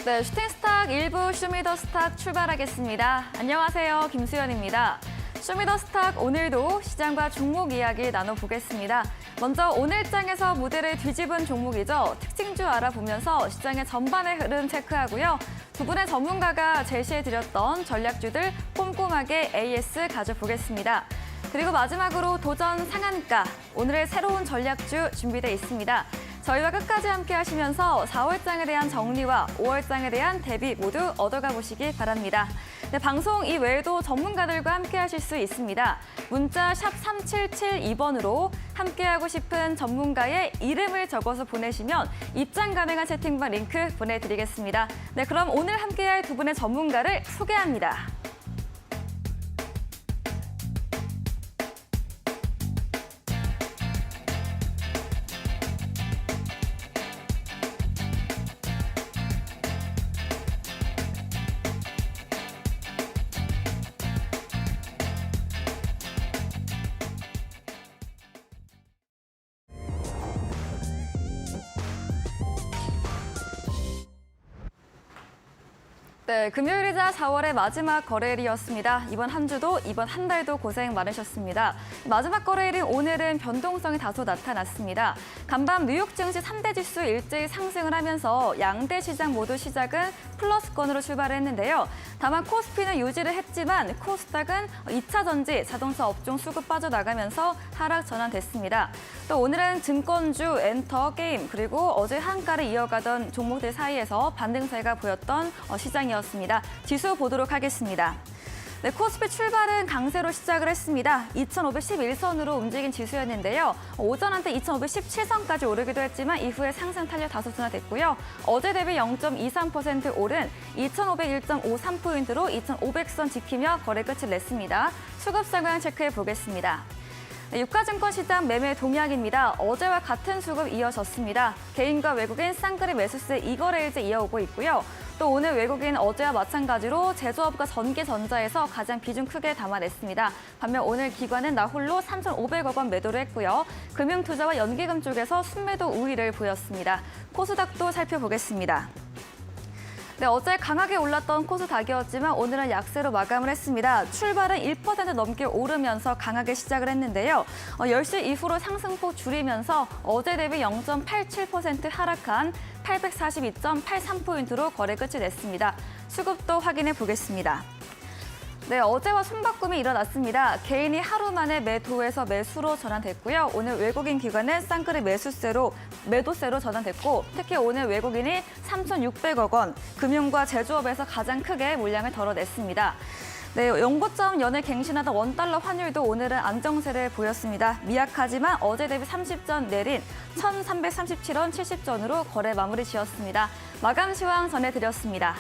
네, 슈팅스탁 1부 쇼미더스탁 출발하겠습니다. 안녕하세요, 김수연입니다. 쇼미더스탁 오늘도 시장과 종목 이야기 나눠보겠습니다. 먼저 오늘장에서 무대를 뒤집은 종목이죠. 특징주 알아보면서 시장의 전반의 흐름 체크하고요. 두 분의 전문가가 제시해드렸던 전략주들 꼼꼼하게 AS 가져보겠습니다. 그리고 마지막으로 도전 상한가, 오늘의 새로운 전략주 준비되어 있습니다. 저희와 끝까지 함께 하시면서 4월장에 대한 정리와 5월장에 대한 대비 모두 얻어가 보시기 바랍니다. 네, 방송 이외에도 전문가들과 함께 하실 수 있습니다. 문자 샵 3772번으로 함께하고 싶은 전문가의 이름을 적어서 보내시면 입장 가능한 채팅방 링크 보내드리겠습니다. 네, 그럼 오늘 함께할 두 분의 전문가를 소개합니다. 네, 금요일이자 4월의 마지막 거래일이었습니다. 이번 한 주도 이번 한 달도 고생 많으셨습니다. 마지막 거래일인 오늘은 변동성이 다소 나타났습니다. 간밤 뉴욕 증시 3대 지수 일제히 상승을 하면서 양대 시장 모두 시작은 플러스권으로 출발했는데요. 다만 코스피는 유지를 했지만 코스닥은 2차 전지, 자동차 업종 수급 빠져나가면서 하락 전환됐습니다. 또 오늘은 증권주, 엔터, 게임, 그리고 어제 한가를 이어가던 종목들 사이에서 반등세가 보였던 시장이었습니다. 지수 보도록 하겠습니다. 네, 코스피 출발은 강세로 시작을 했습니다. 2,511선으로 움직인 지수였는데요. 오전 한때 2,517선까지 오르기도 했지만 이후에 상승 탄력 다소 둔화됐고요. 어제 대비 0.23% 오른 2,501.53포인트로 2,500선 지키며 거래 끝을 냈습니다. 수급 상황 체크해 보겠습니다. 네, 유가증권 시장 매매 동향입니다. 어제와 같은 수급 이어졌습니다. 개인과 외국인 쌍끌이 매수세 이거래일제 이어오고 있고요. 또 오늘 외국인 어제와 마찬가지로 제조업과 전기, 전자에서 가장 비중 크게 담아냈습니다. 반면 오늘 기관은 나홀로 3,500억 원 매도를 했고요. 금융투자와 연기금 쪽에서 순매도 우위를 보였습니다. 코스닥도 살펴보겠습니다. 네, 어제 강하게 올랐던 코스닥이었지만 오늘은 약세로 마감을 했습니다. 출발은 1% 넘게 오르면서 강하게 시작을 했는데요. 10시 이후로 상승폭 줄이면서 어제 대비 0.87% 하락한 842.83포인트로 거래 끝이 냈습니다. 수급도 확인해 보겠습니다. 네, 어제와 손바꿈이 일어났습니다. 개인이 하루 만에 매도에서 매수로 전환됐고요. 오늘 외국인 기관은 쌍끌이 매도세로 전환됐고, 특히 오늘 외국인이 3,600억 원, 금융과 제조업에서 가장 크게 물량을 덜어냈습니다. 네, 연고점 연을 갱신하던 원달러 환율도 오늘은 안정세를 보였습니다. 미약하지만 어제 대비 30전 내린 1,337원 70전으로 거래 마무리 지었습니다. 마감 시황 전해드렸습니다.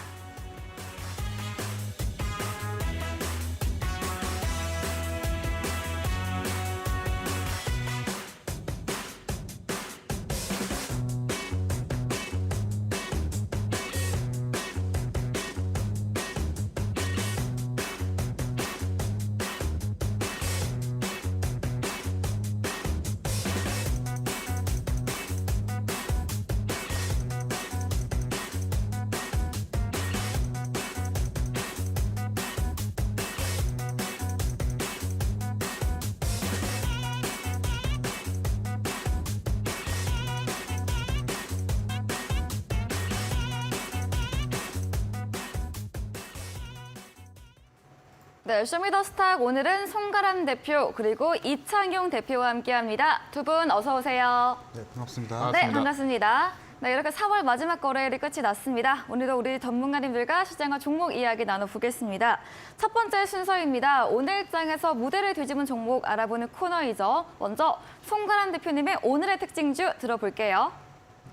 네, 쇼미더스탁 오늘은 송가람 대표 그리고 이창용 대표와 함께합니다. 두 분 어서 오세요. 네, 반갑습니다. 네, 반갑습니다. 네, 이렇게 4월 마지막 거래일이 끝이 났습니다. 오늘도 우리 전문가님들과 시장과 종목 이야기 나눠보겠습니다. 첫 번째 순서입니다. 오늘장에서 무대를 뒤집은 종목 알아보는 코너이죠. 먼저 송가람 대표님의 오늘의 특징주 들어볼게요.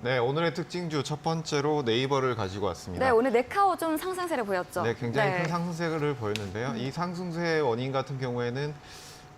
네, 오늘의 특징주 첫 번째로 네이버를 가지고 왔습니다. 네, 오늘 네카오 좀 상승세를 보였죠. 네, 굉장히 큰 상승세를 보였는데요. 이 상승세의 원인 같은 경우에는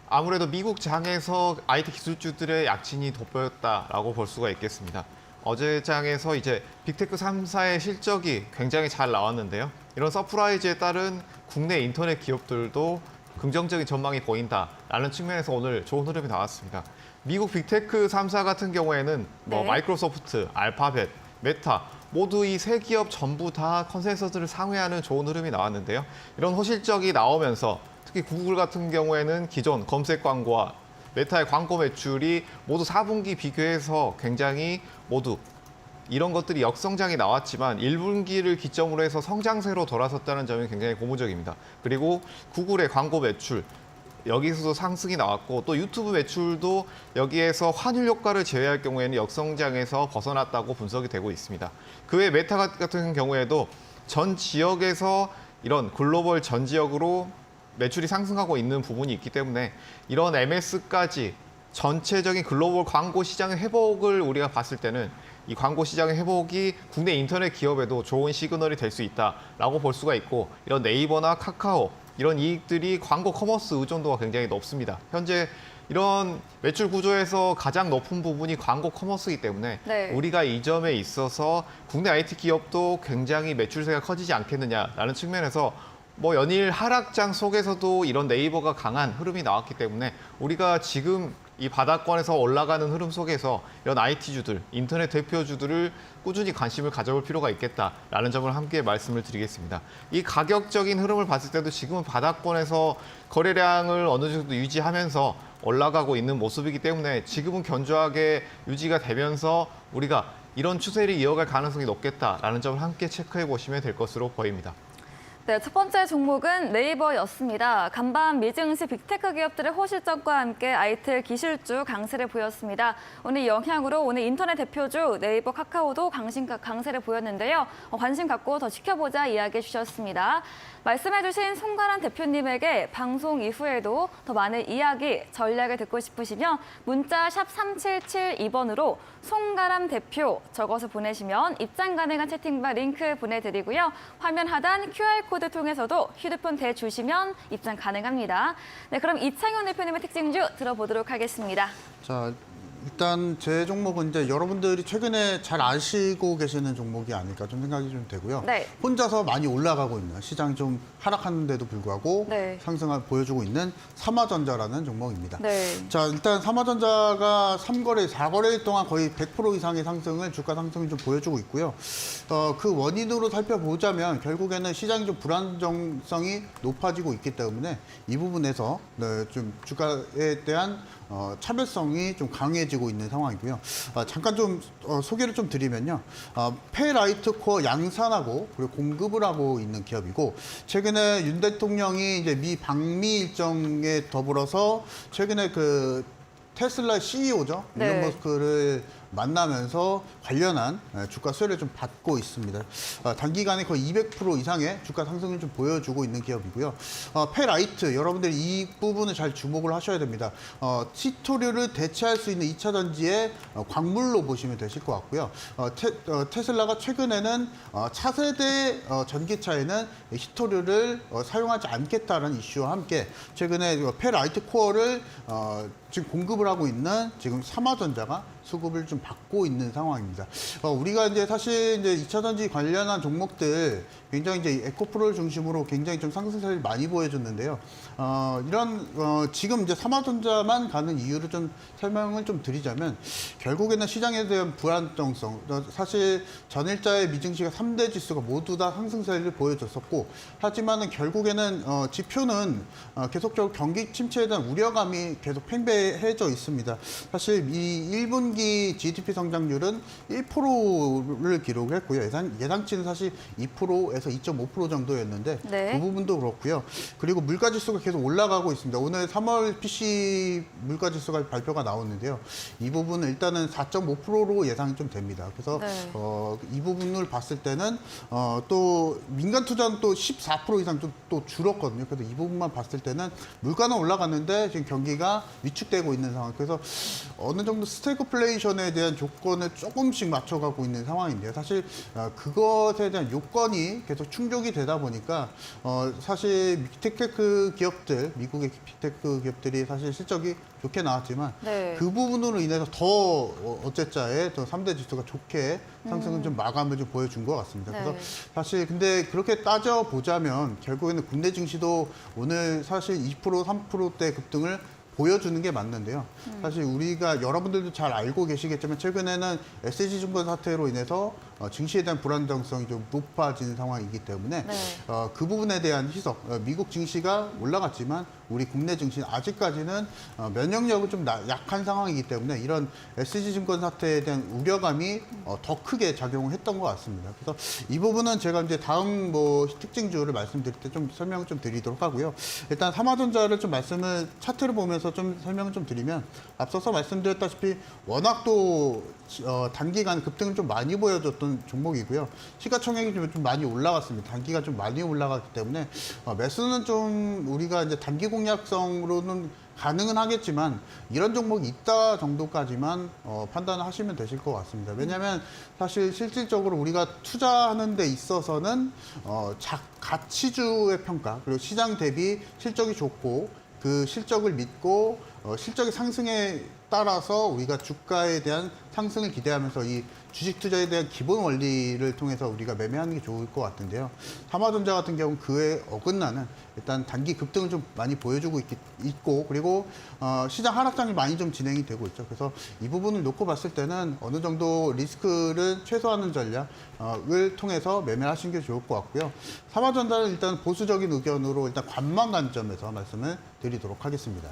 아무래도 미국 장에서 IT 기술주들의 약진이 돋보였다라고 볼 수가 있겠습니다. 어제 장에서 이제 빅테크 3사의 실적이 굉장히 잘 나왔는데요. 이런 서프라이즈에 따른 국내 인터넷 기업들도 긍정적인 전망이 보인다라는 측면에서 오늘 좋은 흐름이 나왔습니다. 미국 빅테크 3사 같은 경우에는 네. 마이크로소프트, 알파벳, 메타, 모두 이 세 기업 전부 다 컨센서스를 상회하는 좋은 흐름이 나왔는데요. 이런 호실적이 나오면서 특히 구글 같은 경우에는 기존 검색 광고와 메타의 광고 매출이 모두 4분기 비교해서 굉장히 모두 이런 것들이 역성장이 나왔지만 1분기를 기점으로 해서 성장세로 돌아섰다는 점이 굉장히 고무적입니다. 그리고 구글의 광고 매출 여기서도 상승이 나왔고 또 유튜브 매출도 여기에서 환율 효과를 제외할 경우에는 역성장에서 벗어났다고 분석이 되고 있습니다. 그 외 메타 같은 경우에도 전 지역에서 이런 글로벌 전 지역으로 매출이 상승하고 있는 부분이 있기 때문에 이런 MS까지 전체적인 글로벌 광고 시장의 회복을 우리가 봤을 때는 이 광고 시장의 회복이 국내 인터넷 기업에도 좋은 시그널이 될 수 있다라고 볼 수가 있고 이런 네이버나 카카오 이런 이익들이 광고 커머스 의존도가 굉장히 높습니다. 현재 이런 매출 구조에서 가장 높은 부분이 광고 커머스이기 때문에 네. 우리가 이 점에 있어서 국내 IT 기업도 굉장히 매출세가 커지지 않겠느냐라는 측면에서 뭐 연일 하락장 속에서도 이런 네이버가 강한 흐름이 나왔기 때문에 우리가 지금 이 바닥권에서 올라가는 흐름 속에서 이런 IT주들, 인터넷 대표주들을 꾸준히 관심을 가져볼 필요가 있겠다라는 점을 함께 말씀을 드리겠습니다. 이 가격적인 흐름을 봤을 때도 지금은 바닥권에서 거래량을 어느 정도 유지하면서 올라가고 있는 모습이기 때문에 지금은 견조하게 유지가 되면서 우리가 이런 추세를 이어갈 가능성이 높겠다라는 점을 함께 체크해 보시면 될 것으로 보입니다. 네, 첫 번째 종목은 네이버였습니다. 간밤 미증시 빅테크 기업들의 호실적과 함께 IT 기술주 강세를 보였습니다. 오늘 이 영향으로 오늘 인터넷 대표주 네이버, 카카오도 강세를 보였는데요. 관심 갖고 더 지켜보자 이야기해 주셨습니다. 말씀해주신 송가람 대표님에게 방송 이후에도 더 많은 이야기, 전략을 듣고 싶으시면 문자 샵 3772번으로 송가람 대표 적어서 보내시면 입장 가능한 채팅방 링크 보내드리고요. 화면 하단 QR코드 통해서도 휴대폰 대주시면 입장 가능합니다. 네, 그럼 이창현 대표님의 특징주 들어보도록 하겠습니다. 자, 일단 제 종목은 이제 여러분들이 최근에 잘 아시고 계시는 종목이 아닐까 좀 생각이 좀 되고요. 네. 혼자서 많이 올라가고 있는 시장이 좀 하락하는데도 불구하고 네. 상승을 보여주고 있는 삼화전자라는 종목입니다. 네. 자, 일단 삼화전자가 3거래, 4거래일 동안 거의 100% 이상의 상승을 주가 상승을 좀 보여주고 있고요. 그 원인으로 살펴보자면 결국에는 시장이 좀 불안정성이 높아지고 있기 때문에 이 부분에서 네, 좀 주가에 대한 차별성이 좀 강해지고 있는 상황이고요. 잠깐 좀 소개를 좀 드리면요. 페라이트 코어 양산하고 그리고 공급을 하고 있는 기업이고 최근에 윤 대통령이 이제 미 방미 일정에 더불어서 최근에 그 테슬라 CEO죠. 네. 일론 머스크를 만나면서 관련한 주가 수혜를 좀 받고 있습니다. 단기간에 거의 200% 이상의 주가 상승을 좀 보여주고 있는 기업이고요. 페라이트 여러분들이 이 부분을 잘 주목을 하셔야 됩니다. 티토류를 대체할 수 있는 2차 전지의 광물로 보시면 되실 것 같고요. 테슬라가 최근에는 차세대 전기차에는 히토류를 사용하지 않겠다는 이슈와 함께 최근에 페라이트 코어를 지금 공급을 하고 있는 지금 삼화전자가 수급을 좀 받고 있는 상황입니다. 우리가 이제 사실 이제 2차 전지 관련한 종목들 굉장히 이제 에코프로를 중심으로 굉장히 좀 상승세를 많이 보여줬는데요. 이런 지금 이제 삼화전자만 가는 이유를 좀 설명을 좀 드리자면 결국에는 시장에 대한 불안정성. 사실 전일자의 미증시가 3대 지수가 모두 다 상승세를 보여줬었고 하지만은 결국에는 지표는 계속적으로 경기 침체에 대한 우려감이 계속 팽배해져 있습니다. 사실 이 1분기 GDP 성장률은 1%를 기록했고요. 예상치는 사실 2%에서 2.5% 정도였는데 네. 그 부분도 그렇고요. 그리고 물가지수가 계속 올라가고 있습니다. 오늘 3월 PC 물가지수가 발표가 나오는데요. 이 부분은 일단은 4.5%로 예상이 좀 됩니다. 그래서 네. 이 부분을 봤을 때는 또 민간 투자는 또 14% 이상 좀 또 줄었거든요. 그래서 이 부분만 봤을 때는 물가는 올라갔는데 지금 경기가 위축되고 있는 상황. 그래서 어느 정도 스태그플레이션에 대한 조건을 조금씩 맞춰가고 있는 상황인데요. 사실 그것에 대한 요건이 계속 충족이 되다 보니까 사실 빅테크 기업들, 미국의 빅테크 기업들이 사실 실적이 좋게 나왔지만 네. 그 부분으로 인해서 더 어째자에 더 3대 지수가 좋게 상승은 좀 마감을 좀 보여준 것 같습니다. 네. 그래서 사실 근데 그렇게 따져보자면 결국에는 국내 증시도 오늘 사실 2% 3%대 급등을 보여주는 게 맞는데요. 사실 우리가 여러분들도 잘 알고 계시겠지만 최근에는 SG증권 사태로 인해서 증시에 대한 불안정성이 좀 높아진 상황이기 때문에 네. 그 부분에 대한 희석, 미국 증시가 올라갔지만 우리 국내 증시는 아직까지는 면역력은 좀 약한 상황이기 때문에 이런 SG증권 사태에 대한 우려감이 더 크게 작용을 했던 것 같습니다. 그래서 이 부분은 제가 이제 다음 뭐 특징주를 말씀드릴 때 좀 설명을 좀 드리도록 하고요. 일단 삼화전자를 좀 말씀을 차트를 보면서 좀 설명을 좀 드리면 앞서서 말씀드렸다시피 워낙 또 단기간 급등을 좀 많이 보여줬던 종목이고요. 시가총액이 좀 많이 올라갔습니다. 단기가 좀 많이 올라갔기 때문에 매수는 좀 우리가 이제 단기 공략성으로는 가능은 하겠지만 이런 종목이 있다 정도까지만 판단을 하시면 되실 것 같습니다. 왜냐하면 사실 실질적으로 우리가 투자하는 데 있어서는 가치주의 평가 그리고 시장 대비 실적이 좋고 그 실적을 믿고 실적의 상승에 따라서 우리가 주가에 대한 상승을 기대하면서 이 주식 투자에 대한 기본 원리를 통해서 우리가 매매하는 게 좋을 것 같은데요. 삼화전자 같은 경우는 그에 어긋나는 일단 단기 급등을 좀 많이 보여주고 있고 그리고 시장 하락장이 많이 좀 진행이 되고 있죠. 그래서 이 부분을 놓고 봤을 때는 어느 정도 리스크를 최소화하는 전략을 통해서 매매하시는 게 좋을 것 같고요. 삼화전자는 일단 보수적인 의견으로 일단 관망 관점에서 말씀을 드리도록 하겠습니다.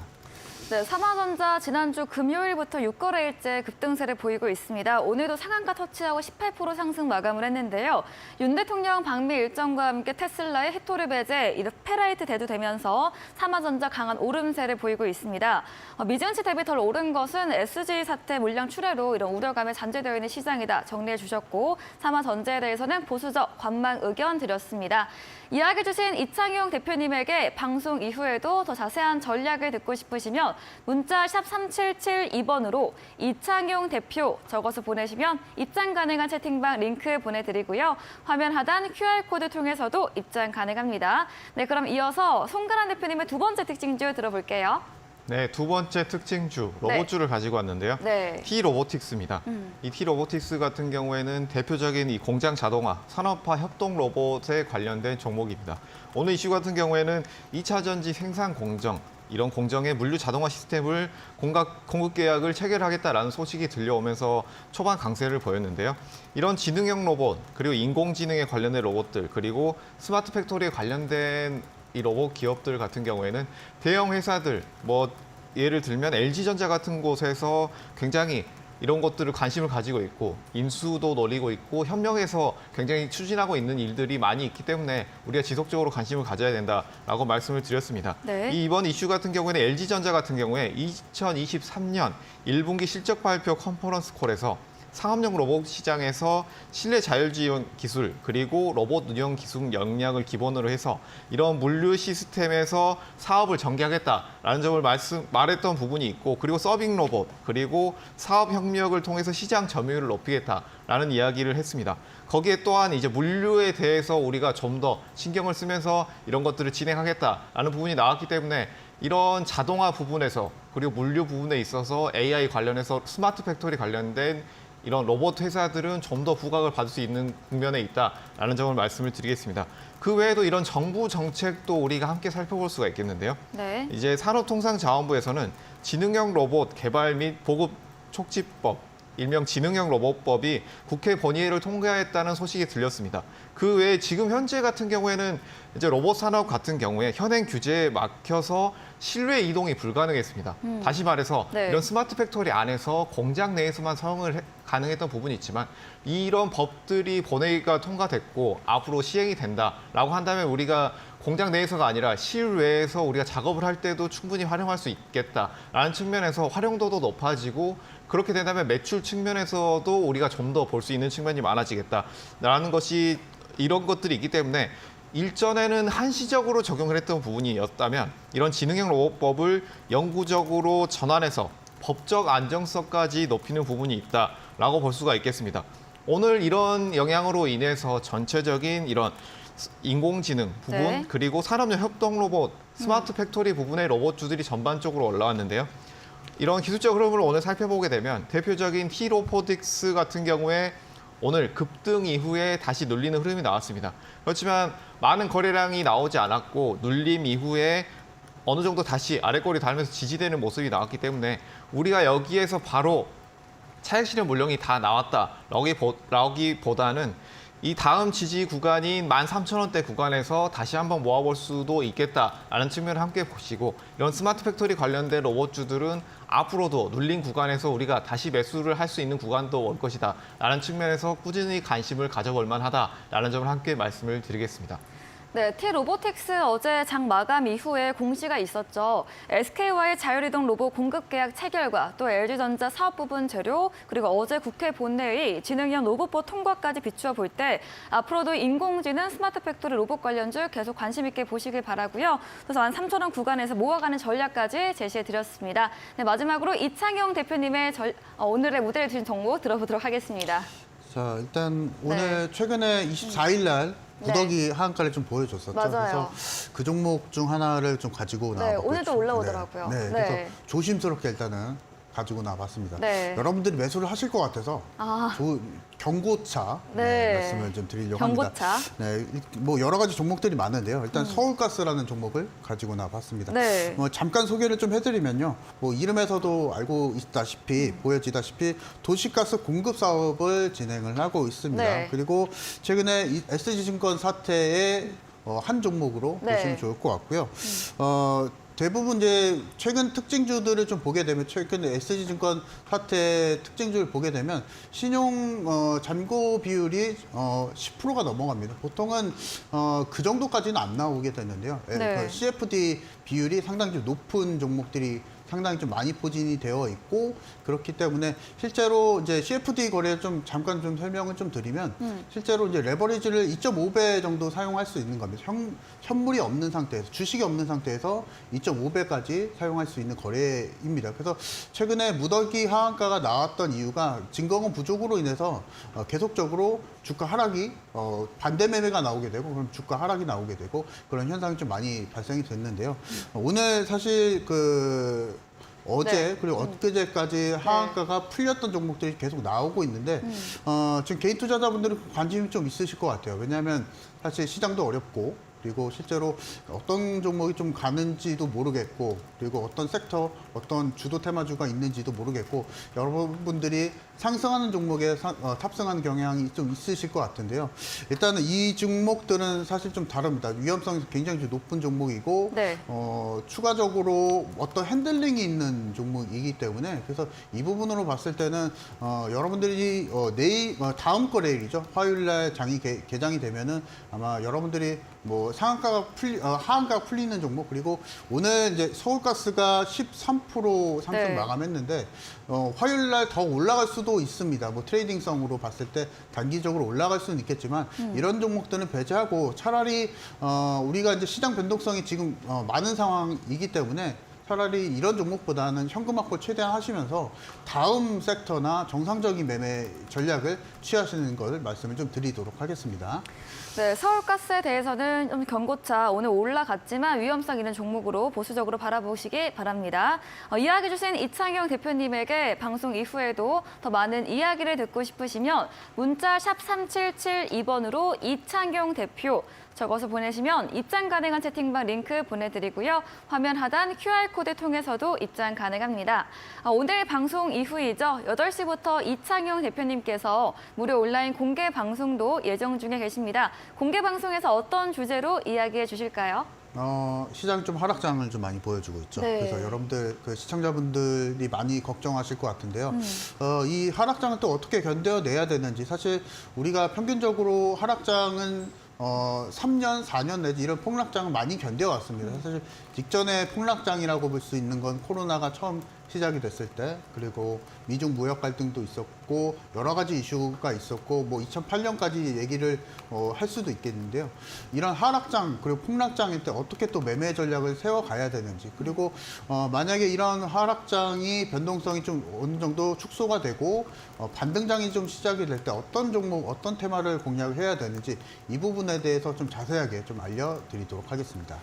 네, 삼화전자 지난주 금요일부터 6거래일째 급등세를 보이고 있습니다. 오늘도 상한가 터치하고 18% 상승 마감을 했는데요. 윤 대통령 방미 일정과 함께 테슬라의 해토르 배제, 페라이트 대두되면서 삼화전자 강한 오름세를 보이고 있습니다. 미증시 대비 덜 오른 것은 SG 사태 물량 출회로 이런 우려감에 잠재되어 있는 시장이다 정리해 주셨고 삼화전자에 대해서는 보수적 관망 의견 드렸습니다. 이야기 주신 이창용 대표님에게 방송 이후에도 더 자세한 전략을 듣고 싶으시면 문자 샵 3772번으로 이창용 대표 적어서 보내시면 입장 가능한 채팅방 링크 보내드리고요. 화면 하단 QR코드 통해서도 입장 가능합니다. 네, 그럼 이어서 송가란 대표님의 두 번째 특징주 들어볼게요. 네, 두 번째 특징주, 로봇주를 가지고 왔는데요. 네. T-로보틱스입니다. 이 T-로보틱스 같은 경우에는 대표적인 이 공장 자동화, 산업화 협동 로봇에 관련된 종목입니다. 오늘 이슈 같은 경우에는 2차 전지 생산 공정, 이런 공정의 물류 자동화 시스템을 공급 계약을 체결하겠다라는 소식이 들려오면서 초반 강세를 보였는데요. 이런 지능형 로봇, 그리고 인공지능에 관련된 로봇들, 그리고 스마트 팩토리에 관련된 이 로봇 기업들 같은 경우에는 대형 회사들, 뭐 예를 들면 LG전자 같은 곳에서 굉장히 이런 것들을 관심을 가지고 있고 인수도 노리고 있고 협력해서 굉장히 추진하고 있는 일들이 많이 있기 때문에 우리가 지속적으로 관심을 가져야 된다라고 말씀을 드렸습니다. 네. 이번 이슈 같은 경우에는 LG전자 같은 경우에 2023년 1분기 실적 발표 컨퍼런스 콜에서 상업용 로봇 시장에서 실내 자율주행 기술 그리고 로봇 운영 기술 역량을 기본으로 해서 이런 물류 시스템에서 사업을 전개하겠다라는 점을 말했던 부분이 있고 그리고 서빙 로봇 그리고 사업 협력을 통해서 시장 점유율을 높이겠다라는 이야기를 했습니다. 거기에 또한 이제 물류에 대해서 우리가 좀 더 신경을 쓰면서 이런 것들을 진행하겠다라는 부분이 나왔기 때문에 이런 자동화 부분에서 그리고 물류 부분에 있어서 AI 관련해서 스마트 팩토리 관련된 이런 로봇 회사들은 좀 더 부각을 받을 수 있는 국면에 있다라는 점을 말씀을 드리겠습니다. 그 외에도 이런 정부 정책도 우리가 함께 살펴볼 수가 있겠는데요. 네. 이제 산업통상자원부에서는 지능형 로봇 개발 및 보급 촉진법, 일명 지능형 로봇법이 국회 본회의를 통과했다는 소식이 들렸습니다. 그 외에 지금 현재 같은 경우에는 이제 로봇 산업 같은 경우에 현행 규제에 막혀서 실외 이동이 불가능했습니다. 다시 말해서 네. 이런 스마트 팩토리 안에서 공장 내에서만 사용을 가능했던 부분이 있지만 이런 법들이 본회의가 통과됐고 앞으로 시행이 된다라고 한다면 우리가 공장 내에서가 아니라 실외에서 우리가 작업을 할 때도 충분히 활용할 수 있겠다라는 측면에서 활용도도 높아지고 그렇게 된다면 매출 측면에서도 우리가 좀 더 볼 수 있는 측면이 많아지겠다라는 것이 이런 것들이 있기 때문에 일전에는 한시적으로 적용을 했던 부분이었다면 이런 지능형 로봇법을 영구적으로 전환해서 법적 안정성까지 높이는 부분이 있다라고 볼 수가 있겠습니다. 오늘 이런 영향으로 인해서 전체적인 이런 인공지능 부분 네. 그리고 산업용 협동 로봇, 스마트 팩토리 부분의 로봇주들이 전반적으로 올라왔는데요. 이런 기술적 흐름을 오늘 살펴보게 되면 대표적인 T-로보틱스 같은 경우에 오늘 급등 이후에 다시 눌리는 흐름이 나왔습니다. 그렇지만 많은 거래량이 나오지 않았고 눌림 이후에 어느 정도 다시 아랫골이 달면서 지지되는 모습이 나왔기 때문에 우리가 여기에서 바로 차익 실현 물량이 다 나왔다라기보다는 이 다음 지지 구간인 13,000원대 구간에서 다시 한번 모아볼 수도 있겠다라는 측면을 함께 보시고, 이런 스마트 팩토리 관련된 로봇주들은 앞으로도 눌린 구간에서 우리가 다시 매수를 할 수 있는 구간도 올 것이다라는 측면에서 꾸준히 관심을 가져볼 만하다라는 점을 함께 말씀을 드리겠습니다. 네, T-로보틱스 어제 장 마감 이후에 공시가 있었죠. SK와의 자율이동 로봇 공급 계약 체결과 또 LG전자 사업 부분 재료, 그리고 어제 국회 본회의 진흥형 로봇법 통과까지 비추어 볼 때 앞으로도 인공지능 스마트 팩토리 로봇 관련주 계속 관심 있게 보시길 바라고요. 그래서 13,000원 구간에서 모아가는 전략까지 제시해 드렸습니다. 네, 마지막으로 이창용 대표님의 오늘의 무대를 두신 정보 들어보도록 하겠습니다. 자, 일단 오늘 최근에 24일 날 구더기 하한가를 좀 보여줬었죠. 맞아요. 그래서 그 종목 중 하나를 좀 가지고 네, 나와봤고요. 오늘도 올라오더라고요. 네, 네. 그래서 조심스럽게 일단은 가지고 나와봤습니다. 네. 여러분들이 매수를 하실 것 같아서 경고차 네. 말씀을 좀 드리려고 경고차. 합니다. 네, 뭐 여러 가지 종목들이 많은데요. 일단 서울가스라는 종목을 가지고 나와봤습니다. 네. 잠깐 소개를 좀 해드리면요. 뭐 이름에서도 알고 있다시피 보여지다시피 도시가스 공급 사업을 진행을 하고 있습니다. 네. 그리고 최근에 이 SG증권 사태의 한 종목으로 네. 보시면 좋을 것 같고요. 대부분 이제 최근 특징주들을 좀 보게 되면 최근 SG증권 사태 특징주를 보게 되면 신용 잔고 비율이 10%가 넘어갑니다. 보통은 그 정도까지는 안 나오게 되는데요. 네. 그 CFD 비율이 상당히 좀 높은 종목들이 상당히 좀 많이 포진이 되어 있고, 그렇기 때문에 실제로 이제 CFD 거래를 좀 잠깐 좀 설명을 좀 드리면 실제로 이제 레버리지를 2.5배 정도 사용할 수 있는 겁니다. 현물이 없는 상태에서, 주식이 없는 상태에서 2.5배까지 사용할 수 있는 거래입니다. 그래서 최근에 무더기 하한가가 나왔던 이유가 증거금 부족으로 인해서 계속적으로 주가 하락이 반대 매매가 나오게 되고, 그럼 주가 하락이 나오게 되고, 그런 현상이 좀 많이 발생이 됐는데요. 오늘 사실 어제 네. 그리고 엊그제까지 하한가가 풀렸던 종목들이 계속 나오고 있는데 지금 개인 투자자분들은 관심이 좀 있으실 것 같아요. 왜냐하면 사실 시장도 어렵고, 그리고 실제로 어떤 종목이 좀 가는지도 모르겠고, 그리고 어떤 섹터, 어떤 주도 테마주가 있는지도 모르겠고, 여러분들이 상승하는 종목에 탑승하는 경향이 좀 있으실 것 같은데요. 일단은 이 종목들은 사실 좀 다릅니다. 위험성이 굉장히 좀 높은 종목이고, 네. 추가적으로 어떤 핸들링이 있는 종목이기 때문에, 그래서 이 부분으로 봤을 때는 여러분들이 다음 거래일이죠. 화요일날 장이 개장이 되면은 아마 여러분들이 뭐 하한가가 풀리는 종목, 그리고 오늘 이제 서울가스가 13% 상승 네. 마감했는데 화요일날 더 올라갈 수도 있습니다. 뭐 트레이딩성으로 봤을 때 단기적으로 올라갈 수는 있겠지만 이런 종목들은 배제하고 차라리 우리가 이제 시장 변동성이 지금 많은 상황이기 때문에 차라리 이런 종목보다는 현금 확보 최대한 하시면서 다음 섹터나 정상적인 매매 전략을 취하시는 걸 말씀을 좀 드리도록 하겠습니다. 네, 서울가스에 대해서는 좀 경고차 오늘 올라갔지만 위험성 있는 종목으로 보수적으로 바라보시기 바랍니다. 이야기 주신 이창용 대표님에게 방송 이후에도 더 많은 이야기를 듣고 싶으시면 문자 샵 3772번으로 이창용 대표 적어서 보내시면 입장 가능한 채팅방 링크 보내드리고요. 화면 하단 QR코드 통해서도 입장 가능합니다. 오늘 방송 이후이죠. 8시부터 이창용 대표님께서 무료 온라인 공개 방송도 예정 중에 계십니다. 공개 방송에서 어떤 주제로 이야기해 주실까요? 시장이 좀 하락장을 좀 많이 보여주고 있죠. 네. 그래서 여러분들, 시청자분들이 많이 걱정하실 것 같은데요. 이 하락장을 또 어떻게 견뎌내야 되는지, 사실 우리가 평균적으로 하락장은 3년, 4년 내지 이런 폭락장을 많이 견뎌왔습니다. 사실 직전에 폭락장이라고 볼 수 있는 건 코로나가 처음 시작이 됐을 때, 그리고 미중 무역 갈등도 있었고 여러 가지 이슈가 있었고 뭐 2008년까지 얘기를 할 수도 있겠는데요. 이런 하락장 그리고 폭락장일 때 어떻게 또 매매 전략을 세워가야 되는지, 그리고 만약에 이런 하락장이 변동성이 좀 어느 정도 축소가 되고 반등장이 좀 시작이 될 때 어떤 종목, 어떤 테마를 공략을 해야 되는지 이 부분에 대해서 좀 자세하게 좀 알려드리도록 하겠습니다.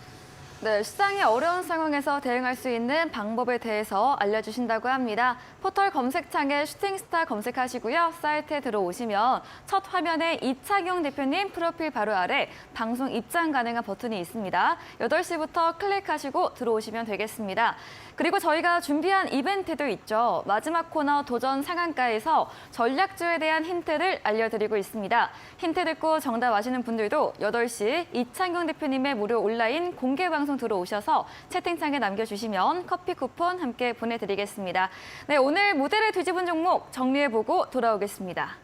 네, 시장이 어려운 상황에서 대응할 수 있는 방법에 대해서 알려주신다고 합니다. 포털 검색창에 슈팅스타 검색하시고요. 사이트에 들어오시면 첫 화면에 이창용 대표님 프로필 바로 아래 방송 입장 가능한 버튼이 있습니다. 8시부터 클릭하시고 들어오시면 되겠습니다. 그리고 저희가 준비한 이벤트도 있죠. 마지막 코너 도전 상한가에서 전략주에 대한 힌트를 알려드리고 있습니다. 힌트 듣고 정답 아시는 분들도 8시 이창용 대표님의 무료 온라인 공개 방송 들어오셔서 채팅창에 남겨주시면 커피 쿠폰 함께 보내드리겠습니다. 네, 오늘 무대를 뒤집은 종목 정리해보고 돌아오겠습니다.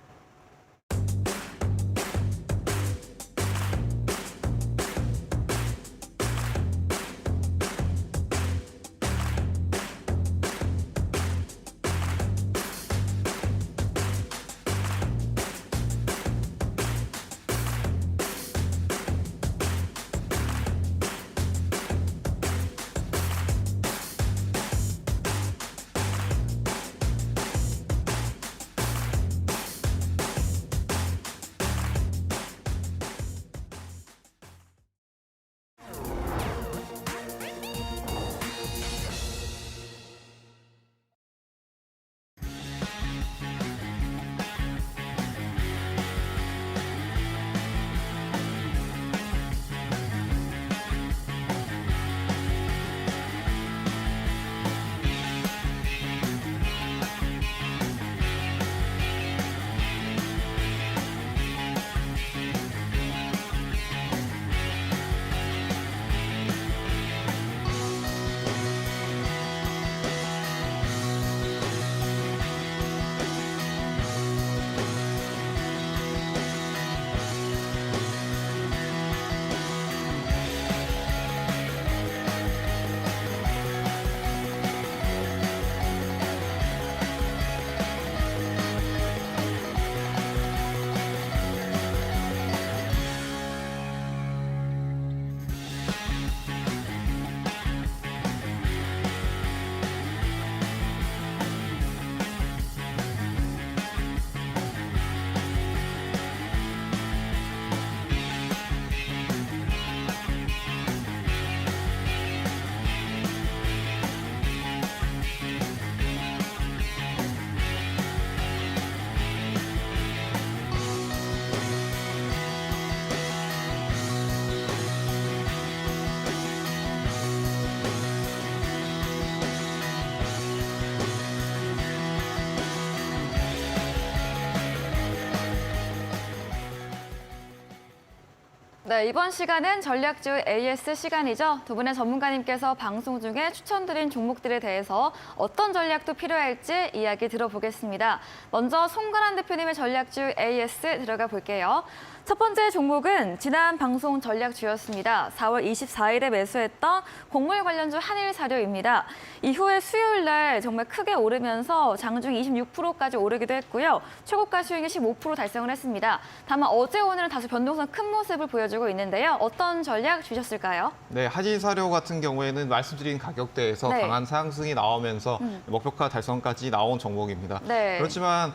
네, 이번 시간은 전략주 AS 시간이죠. 두 분의 전문가님께서 방송 중에 추천드린 종목들에 대해서 어떤 전략도 필요할지 이야기 들어보겠습니다. 먼저 송가란 대표님의 전략주 AS 들어가 볼게요. 첫 번째 종목은 지난 방송 전략주였습니다. 4월 24일에 매수했던 곡물 관련주 한일사료입니다. 이후에 수요일 날 정말 크게 오르면서 장중 26%까지 오르기도 했고요. 최고가 수익이 15% 달성을 했습니다. 다만 어제 오늘은 다소 변동성 큰 모습을 보여주고 있는데요. 어떤 전략 주셨을까요? 네, 한일사료 같은 경우에는 말씀드린 가격대에서 네. 강한 상승이 나오면서 목표가 달성까지 나온 종목입니다. 네. 그렇지만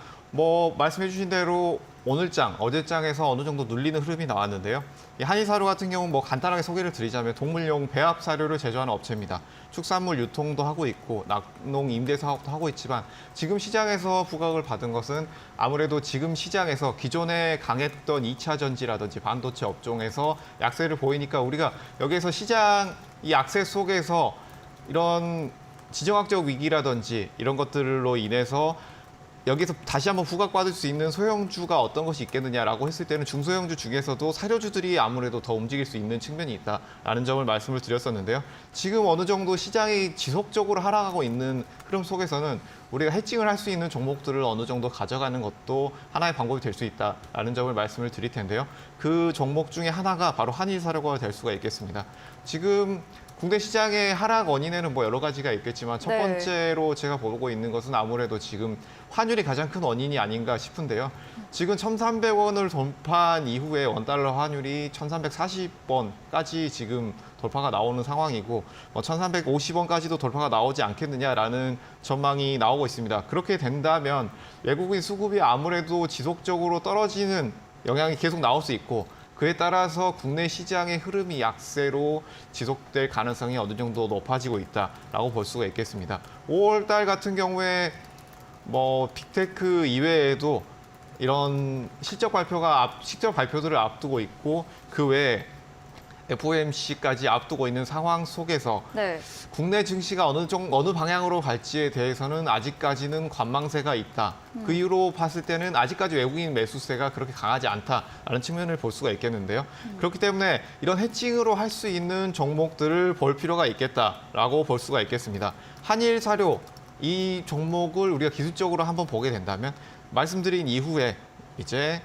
말씀해 주신 대로 오늘장, 어제장에서 어느 정도 눌리는 흐름이 나왔는데요. 이 한일사료 같은 경우는 간단하게 소개를 드리자면 동물용 배합 사료를 제조하는 업체입니다. 축산물 유통도 하고 있고 낙농 임대 사업도 하고 있지만 지금 시장에서 부각을 받은 것은 아무래도 지금 시장에서 기존에 강했던 2차 전지라든지 반도체 업종에서 약세를 보이니까 우리가 여기에서 시장 이 약세 속에서 이런 지정학적 위기라든지 이런 것들로 인해서 여기서 다시 한번 부각받을 수 있는 소형주가 어떤 것이 있겠느냐라고 했을 때는 중소형주 중에서도 사료주들이 아무래도 더 움직일 수 있는 측면이 있다라는 점을 말씀을 드렸었는데요. 지금 어느 정도 시장이 지속적으로 하락하고 있는 흐름 속에서는 우리가 해칭을 할 수 있는 종목들을 어느 정도 가져가는 것도 하나의 방법이 될 수 있다라는 점을 말씀을 드릴 텐데요. 그 종목 중에 하나가 바로 한일사료가 될 수가 있겠습니다. 지금 국내 시장의 하락 원인에는 여러 가지가 있겠지만 첫 번째로 제가 보고 있는 것은 아무래도 지금 환율이 가장 큰 원인이 아닌가 싶은데요. 지금 1,300원을 돌파한 이후에 원달러 환율이 1,340원까지 지금 돌파가 나오는 상황이고 1,350원까지도 돌파가 나오지 않겠느냐라는 전망이 나오고 있습니다. 그렇게 된다면 외국인 수급이 아무래도 지속적으로 떨어지는 영향이 계속 나올 수 있고 그에 따라서 국내 시장의 흐름이 약세로 지속될 가능성이 어느 정도 높아지고 있다라고 볼 수가 있겠습니다. 5월 달 같은 경우에 뭐 빅테크 이외에도 이런 실적 발표들을 앞두고 있고 그 외에 FOMC까지 앞두고 있는 상황 속에서 네. 국내 증시가 어느 방향으로 갈지에 대해서는 아직까지는 관망세가 있다. 그 이유로 봤을 때는 아직까지 외국인 매수세가 그렇게 강하지 않다라는 측면을 볼 수가 있겠는데요. 그렇기 때문에 이런 해칭으로 할 수 있는 종목들을 볼 필요가 있겠다라고 볼 수가 있겠습니다. 한일 사료 이 종목을 우리가 기술적으로 한번 보게 된다면 말씀드린 이후에 이제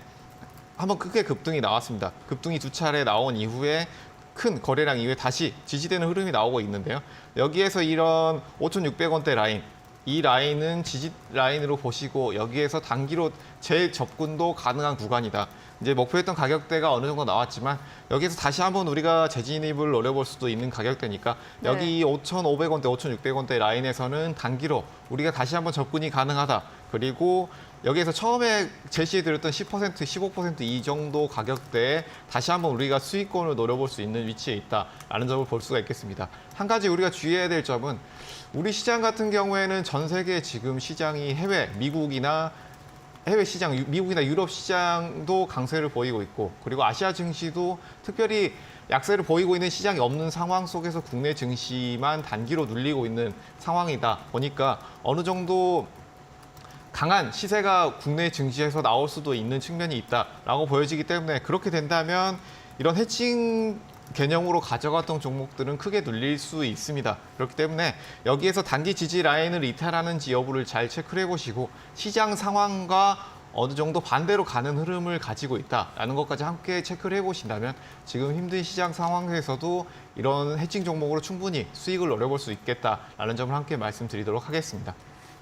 한번 크게 급등이 나왔습니다. 급등이 2차례 나온 이후에 큰 거래량 이후에 다시 지지되는 흐름이 나오고 있는데요. 여기에서 이런 5,600원대 라인, 이 라인은 지지 라인으로 보시고 여기에서 단기로 재접근도 가능한 구간이다. 이제 목표했던 가격대가 어느 정도 나왔지만 여기에서 다시 한번 우리가 재진입을 노려볼 수도 있는 가격대니까 네. 여기 5,500원대, 5,600원대 라인에서는 단기로 우리가 다시 한번 접근이 가능하다. 그리고 여기에서 처음에 제시해드렸던 10%, 15%이 정도 가격대에 다시 한번 우리가 수익권을 노려볼 수 있는 위치에 있다라는 점을 볼 수가 있겠습니다. 한 가지 우리가 주의해야 될 점은 우리 시장 같은 경우에는 전 세계 지금 시장이 해외 시장, 미국이나 유럽 시장도 강세를 보이고 있고 그리고 아시아 증시도 특별히 약세를 보이고 있는 시장이 없는 상황 속에서 국내 증시만 단기로 눌리고 있는 상황이다 보니까 어느 정도 강한 시세가 국내 증시에서 나올 수도 있는 측면이 있다라고 보여지기 때문에 그렇게 된다면 이런 해칭 개념으로 가져갔던 종목들은 크게 눌릴 수 있습니다. 그렇기 때문에 여기에서 단기 지지 라인을 이탈하는지 여부를 잘 체크를 해보시고 시장 상황과 어느 정도 반대로 가는 흐름을 가지고 있다라는 것까지 함께 체크를 해보신다면 지금 힘든 시장 상황에서도 이런 해칭 종목으로 충분히 수익을 노려볼 수 있겠다라는 점을 함께 말씀드리도록 하겠습니다.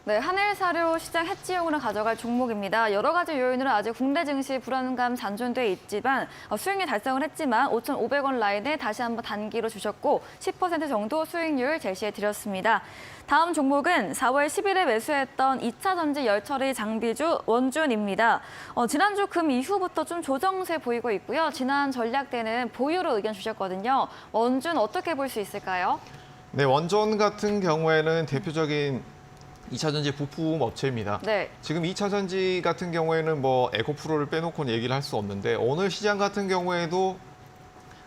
네, 한일사료 시장 해지용으로 가져갈 종목입니다. 여러 가지 요인으로 아직 국내 증시 불안감 잔존돼 있지만 수익률 달성을 했지만 5,500원 라인에 다시 한번 단기로 주셨고 10% 정도 수익률 제시해 드렸습니다. 다음 종목은 4월 10일에 매수했던 2차 전지 열처리 장비주 원준입니다. 지난주 금 이후부터 좀 조정세 보이고 있고요. 지난 전략 때는 보유로 의견 주셨거든요. 원준 어떻게 볼 수 있을까요? 네, 원전 같은 경우에는 대표적인 2차 전지 부품 업체입니다. 네. 지금 2차 전지 같은 경우에는 뭐 에코프로를 빼놓고는 얘기를 할 수 없는데 오늘 시장 같은 경우에도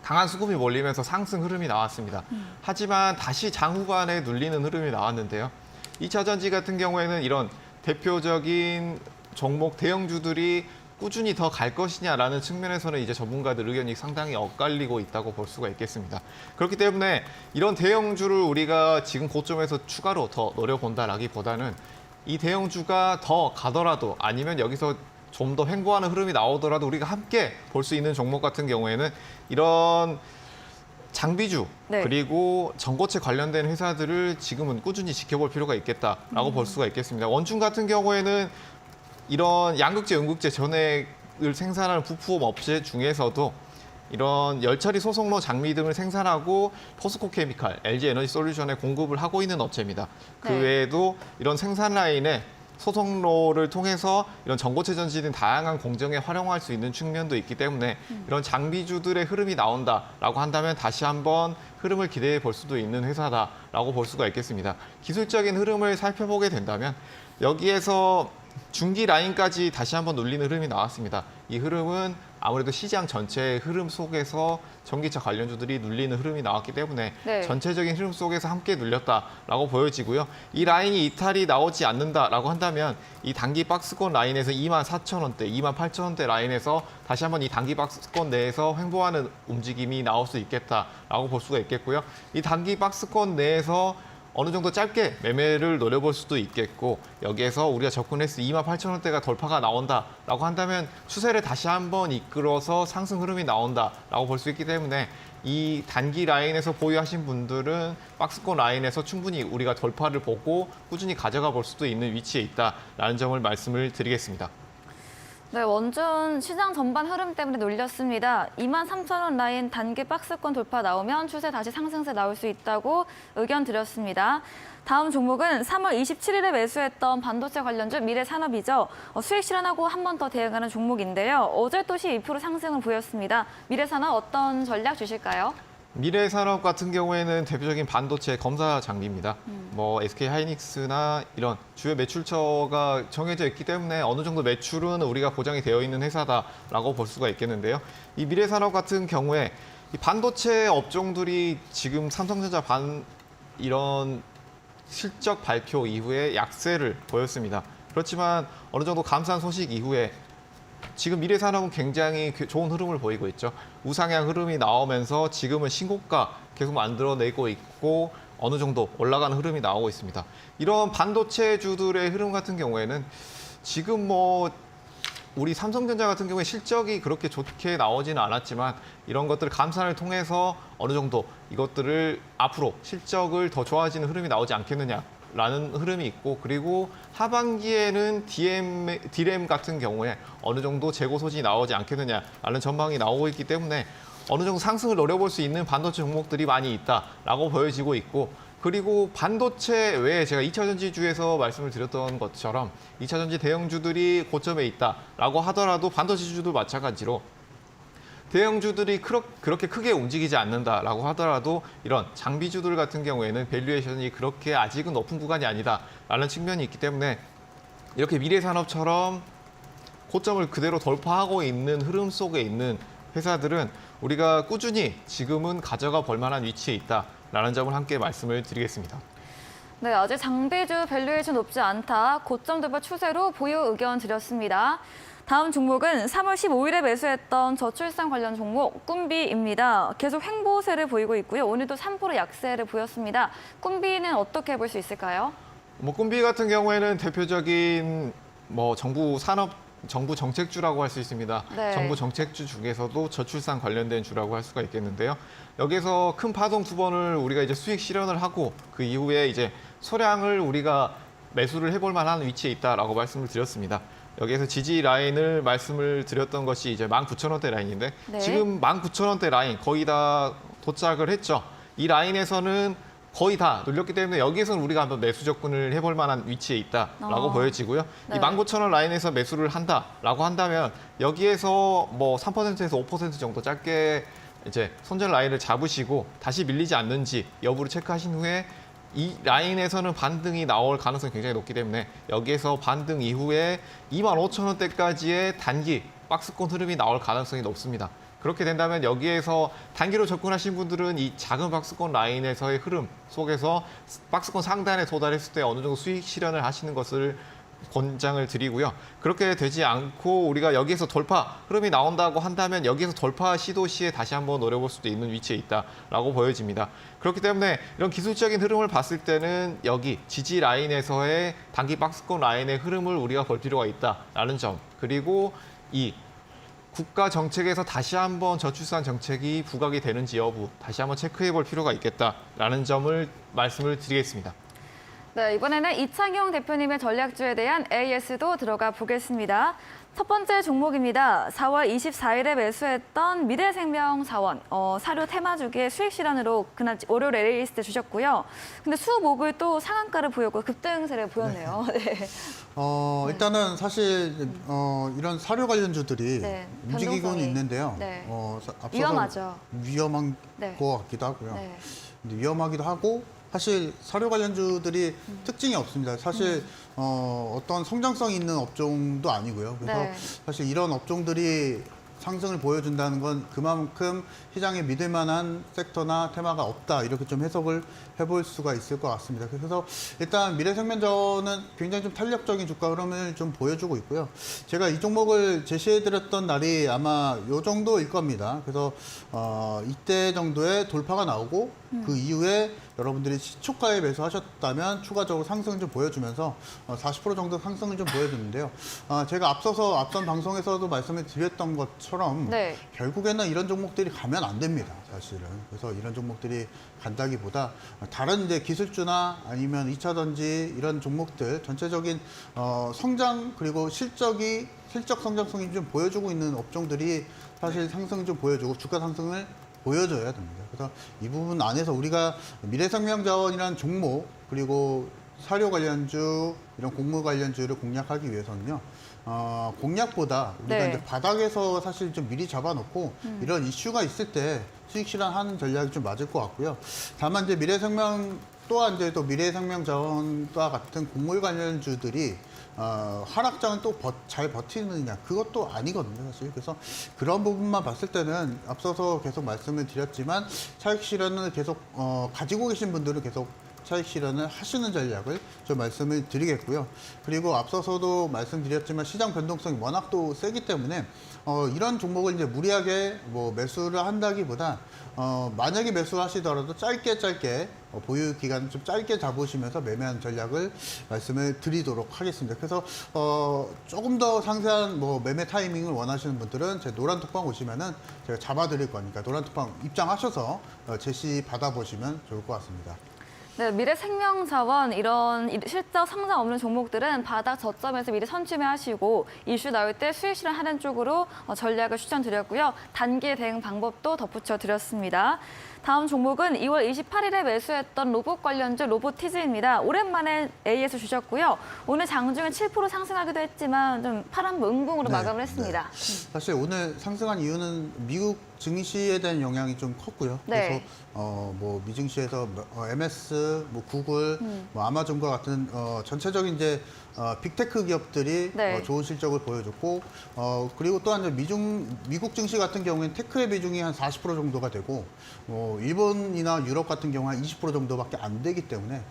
강한 수급이 몰리면서 상승 흐름이 나왔습니다. 하지만 다시 장후반에 눌리는 흐름이 나왔는데요. 2차 전지 같은 경우에는 이런 대표적인 종목 대형주들이 꾸준히 더 갈 것이냐라는 측면에서는 이제 전문가들 의견이 상당히 엇갈리고 있다고 볼 수가 있겠습니다. 그렇기 때문에 이런 대형주를 우리가 지금 고점에서 추가로 더 노려본다라기보다는 이 대형주가 더 가더라도 아니면 여기서 좀 더 횡보하는 흐름이 나오더라도 우리가 함께 볼 수 있는 종목 같은 경우에는 이런 장비주 네. 그리고 전고체 관련된 회사들을 지금은 꾸준히 지켜볼 필요가 있겠다라고 볼 수가 있겠습니다. 원중 같은 경우에는 이런 양극재, 음극재 전해를 생산하는 부품 업체 중에서도 이런 열처리 소속로 장미 등을 생산하고 포스코 케미칼, LG 에너지 솔루션에 공급을 하고 있는 업체입니다. 그 네. 외에도 이런 생산 라인에 소속로를 통해서 이런 전고체 전지 등 다양한 공정에 활용할 수 있는 측면도 있기 때문에 이런 장비주들의 흐름이 나온다라고 한다면 다시 한번 흐름을 기대해 볼 수도 있는 회사다라고 볼 수가 있겠습니다. 기술적인 흐름을 살펴보게 된다면 여기에서 중기 라인까지 다시 한번 눌리는 흐름이 나왔습니다. 이 흐름은 아무래도 시장 전체의 흐름 속에서 전기차 관련주들이 눌리는 흐름이 나왔기 때문에 네. 전체적인 흐름 속에서 함께 눌렸다라고 보여지고요. 이 라인이 이탈이 나오지 않는다라고 한다면 이 단기 박스권 라인에서 24,000원대, 28,000원대 라인에서 다시 한번 이 단기 박스권 내에서 횡보하는 움직임이 나올 수 있겠다라고 볼 수가 있겠고요. 이 단기 박스권 내에서 어느 정도 짧게 매매를 노려볼 수도 있겠고 여기에서 우리가 접근했을 28,000원대가 돌파가 나온다라고 한다면 추세를 다시 한번 이끌어서 상승 흐름이 나온다라고 볼 수 있기 때문에 이 단기 라인에서 보유하신 분들은 박스권 라인에서 충분히 우리가 돌파를 보고 꾸준히 가져가 볼 수도 있는 위치에 있다라는 점을 말씀을 드리겠습니다. 네, 원준 시장 전반 흐름 때문에 놀렸습니다. 23,000원 라인 단기 박스권 돌파 나오면 추세 다시 상승세 나올 수 있다고 의견 드렸습니다. 다음 종목은 3월 27일에 매수했던 반도체 관련주 미래산업이죠. 수익 실현하고 한 번 더 대응하는 종목인데요. 어제 또시 2% 상승을 보였습니다. 미래산업 어떤 전략 주실까요? 미래산업 같은 경우에는 대표적인 반도체 검사 장비입니다. 뭐 SK 하이닉스나 이런 주요 매출처가 정해져 있기 때문에 어느 정도 매출은 우리가 보장이 되어 있는 회사다라고 볼 수가 있겠는데요. 이 미래산업 같은 경우에 이 반도체 업종들이 지금 삼성전자 이런 실적 발표 이후에 약세를 보였습니다. 그렇지만 어느 정도 감사한 소식 이후에 지금 미래산업은 굉장히 좋은 흐름을 보이고 있죠. 우상향 흐름이 나오면서 지금은 신고가 계속 만들어내고 있고 어느 정도 올라가는 흐름이 나오고 있습니다. 이런 반도체주들의 흐름 같은 경우에는 지금 뭐 우리 삼성전자 같은 경우에 실적이 그렇게 좋게 나오지는 않았지만 이런 것들 감산을 통해서 어느 정도 이것들을 앞으로 실적을 더 좋아지는 흐름이 나오지 않겠느냐라는 흐름이 있고, 그리고 하반기에는 DRAM 같은 경우에 어느 정도 재고 소진이 나오지 않겠느냐라는 전망이 나오고 있기 때문에 어느 정도 상승을 노려볼 수 있는 반도체 종목들이 많이 있다라고 보여지고 있고, 그리고 반도체 외에 제가 2차전지주에서 말씀을 드렸던 것처럼 2차전지 대형주들이 고점에 있다라고 하더라도 반도체주도 마찬가지로 대형주들이 그렇게 크게 움직이지 않는다라고 하더라도 이런 장비주들 같은 경우에는 밸류에이션이 그렇게 아직은 높은 구간이 아니다라는 측면이 있기 때문에 이렇게 미래산업처럼 고점을 그대로 돌파하고 있는 흐름 속에 있는 회사들은 우리가 꾸준히 지금은 가져가 볼 만한 위치에 있다라는 점을 함께 말씀을 드리겠습니다. 네, 아직 장비주 밸류에이션 높지 않다. 고점 돌파 추세로 보유 의견 드렸습니다. 다음 종목은 3월 15일에 매수했던 저출산 관련 종목 꿈비입니다. 계속 횡보세를 보이고 있고요. 오늘도 3% 약세를 보였습니다. 꿈비는 어떻게 볼 수 있을까요? 뭐 꿈비 같은 경우에는 대표적인 뭐 정부 정책주라고 할 수 있습니다. 네. 정부 정책주 중에서도 저출산 관련된 주라고 할 수가 있겠는데요. 여기서 큰 파동 두 번을 우리가 이제 수익 실현을 하고 그 이후에 이제 소량을 우리가 매수를 해볼 만한 위치에 있다라고 말씀을 드렸습니다. 여기에서 지지 라인을 말씀을 드렸던 것이 이제 19,000원대 라인인데 네. 지금 19,000원대 라인 거의 다 도착을 했죠. 이 라인에서는 거의 다 눌렸기 때문에 여기에서는 우리가 한번 매수 접근을 해볼 만한 위치에 있다라고 보여지고요. 네. 이 19,000원 라인에서 매수를 한다라고 한다면 여기에서 뭐 3%에서 5% 정도 짧게 이제 손절 라인을 잡으시고 다시 밀리지 않는지 여부를 체크하신 후에 이 라인에서는 반등이 나올 가능성이 굉장히 높기 때문에 여기에서 반등 이후에 25,000원대까지의 단기 박스권 흐름이 나올 가능성이 높습니다. 그렇게 된다면 여기에서 단기로 접근하신 분들은 이 작은 박스권 라인에서의 흐름 속에서 박스권 상단에 도달했을 때 어느 정도 수익 실현을 하시는 것을 권장을 드리고요. 그렇게 되지 않고 우리가 여기에서 돌파 흐름이 나온다고 한다면 여기에서 돌파 시도 시에 다시 한번 노려볼 수도 있는 위치에 있다라고 보여집니다. 그렇기 때문에 이런 기술적인 흐름을 봤을 때는 여기 지지 라인에서의 단기 박스권 라인의 흐름을 우리가 볼 필요가 있다라는 점, 그리고 이 국가 정책에서 다시 한번 저출산 정책이 부각이 되는지 여부 다시 한번 체크해 볼 필요가 있겠다라는 점을 말씀을 드리겠습니다. 네, 이번에는 이창용 대표님의 전략주에 대한 AS도 들어가 보겠습니다. 첫 번째 종목입니다. 4월 24일에 매수했던 미래생명자원, 사료 테마주기의 수익 실현으로 그날 월요일 레일리스트 때 주셨고요. 근데 수목을 또 상한가를 보였고 급등세를 보였네요. 네. 일단은 사실 이런 사료 관련주들이 네, 움직이고는 변동성이. 있는데요. 네. 앞서서 위험하죠. 위험한 네. 것 같기도 하고요. 네. 근데 위험하기도 하고 사실 사료 관련주들이 특징이 없습니다. 사실 어떤 성장성 있는 업종도 아니고요. 그래서 네. 사실 이런 업종들이 상승을 보여준다는 건 그만큼 시장에 믿을 만한 섹터나 테마가 없다, 이렇게 좀 해석을 해볼 수가 있을 것 같습니다. 그래서 일단 미래생명자원은 굉장히 좀 탄력적인 주가 흐름을 좀 보여주고 있고요. 제가 이 종목을 제시해드렸던 날이 아마 요 정도일 겁니다. 그래서 이때 정도의 돌파가 나오고 그 이후에 여러분들이 시초가에 매수하셨다면 추가적으로 상승을 좀 보여주면서 40% 정도 상승을 좀 보여주는데요. 제가 앞선 방송에서도 말씀을 드렸던 것처럼 것처럼 네. 결국에는 이런 종목들이 가면 안 됩니다, 사실은. 그래서 이런 종목들이 간다기보다 다른 이제 기술주나 아니면 2차 전지 이런 종목들 전체적인 성장 그리고 실적 성장성이 좀 보여주고 있는 업종들이 사실 상승 좀 보여주고 주가 상승을 보여줘야 됩니다. 그래서 이 부분 안에서 우리가 미래생명자원이라는 종목 그리고 사료 관련주 이런 곡물 관련주를 공략하기 위해서는요. 공략보다 우리가 네. 이제 바닥에서 사실 좀 미리 잡아놓고 이런 이슈가 있을 때 수익 실현하는 전략이 좀 맞을 것 같고요. 다만 이제 미래생명 또한 이제 또 미래생명자원과 같은 곡물 관련주들이 하락장은 또 잘 버티느냐 그것도 아니거든요, 사실. 그래서 그런 부분만 봤을 때는 앞서서 계속 말씀을 드렸지만 차익 실현을 계속 가지고 계신 분들은 계속 차익 실현을 하시는 전략을 좀 말씀을 드리겠고요. 그리고 앞서서도 말씀드렸지만 시장 변동성이 워낙 또 세기 때문에 이런 종목을 이제 무리하게 뭐 매수를 한다기보다 만약에 매수하시더라도 짧게 보유 기간을 좀 짧게 잡으시면서 매매하는 전략을 말씀을 드리도록 하겠습니다. 그래서 조금 더 상세한 뭐 매매 타이밍을 원하시는 분들은 제 노란 톡방 오시면은 제가 잡아드릴 거니까 노란 톡방 입장하셔서 제시 받아보시면 좋을 것 같습니다. 네, 미래생명자원 이런 실적 성장 없는 종목들은 바닥 저점에서 미리 선취매하시고 이슈 나올 때 수익 실현하는 쪽으로 전략을 추천드렸고요. 단기 대응 방법도 덧붙여 드렸습니다. 다음 종목은 2월 28일에 매수했던 로봇 관련주 로보티즈입니다. 오랜만에 AS 주셨고요. 오늘 장중에 7% 상승하기도 했지만 좀 파란부 음봉으로 마감을 했습니다. 사실 오늘 상승한 이유는 미국 증시에 대한 영향이 좀 컸고요. 네. 그래서 뭐 미증시에서 MS, 뭐 구글, 뭐 아마존과 같은 전체적인 이제 빅테크 기업들이 네. 좋은 실적을 보여줬고 그리고 또한 이제 미국 증시 같은 경우에는 테크의 비중이 한 40% 정도가 되고 일본이나 유럽 같은 경우 한 20% 정도밖에 안 되기 때문에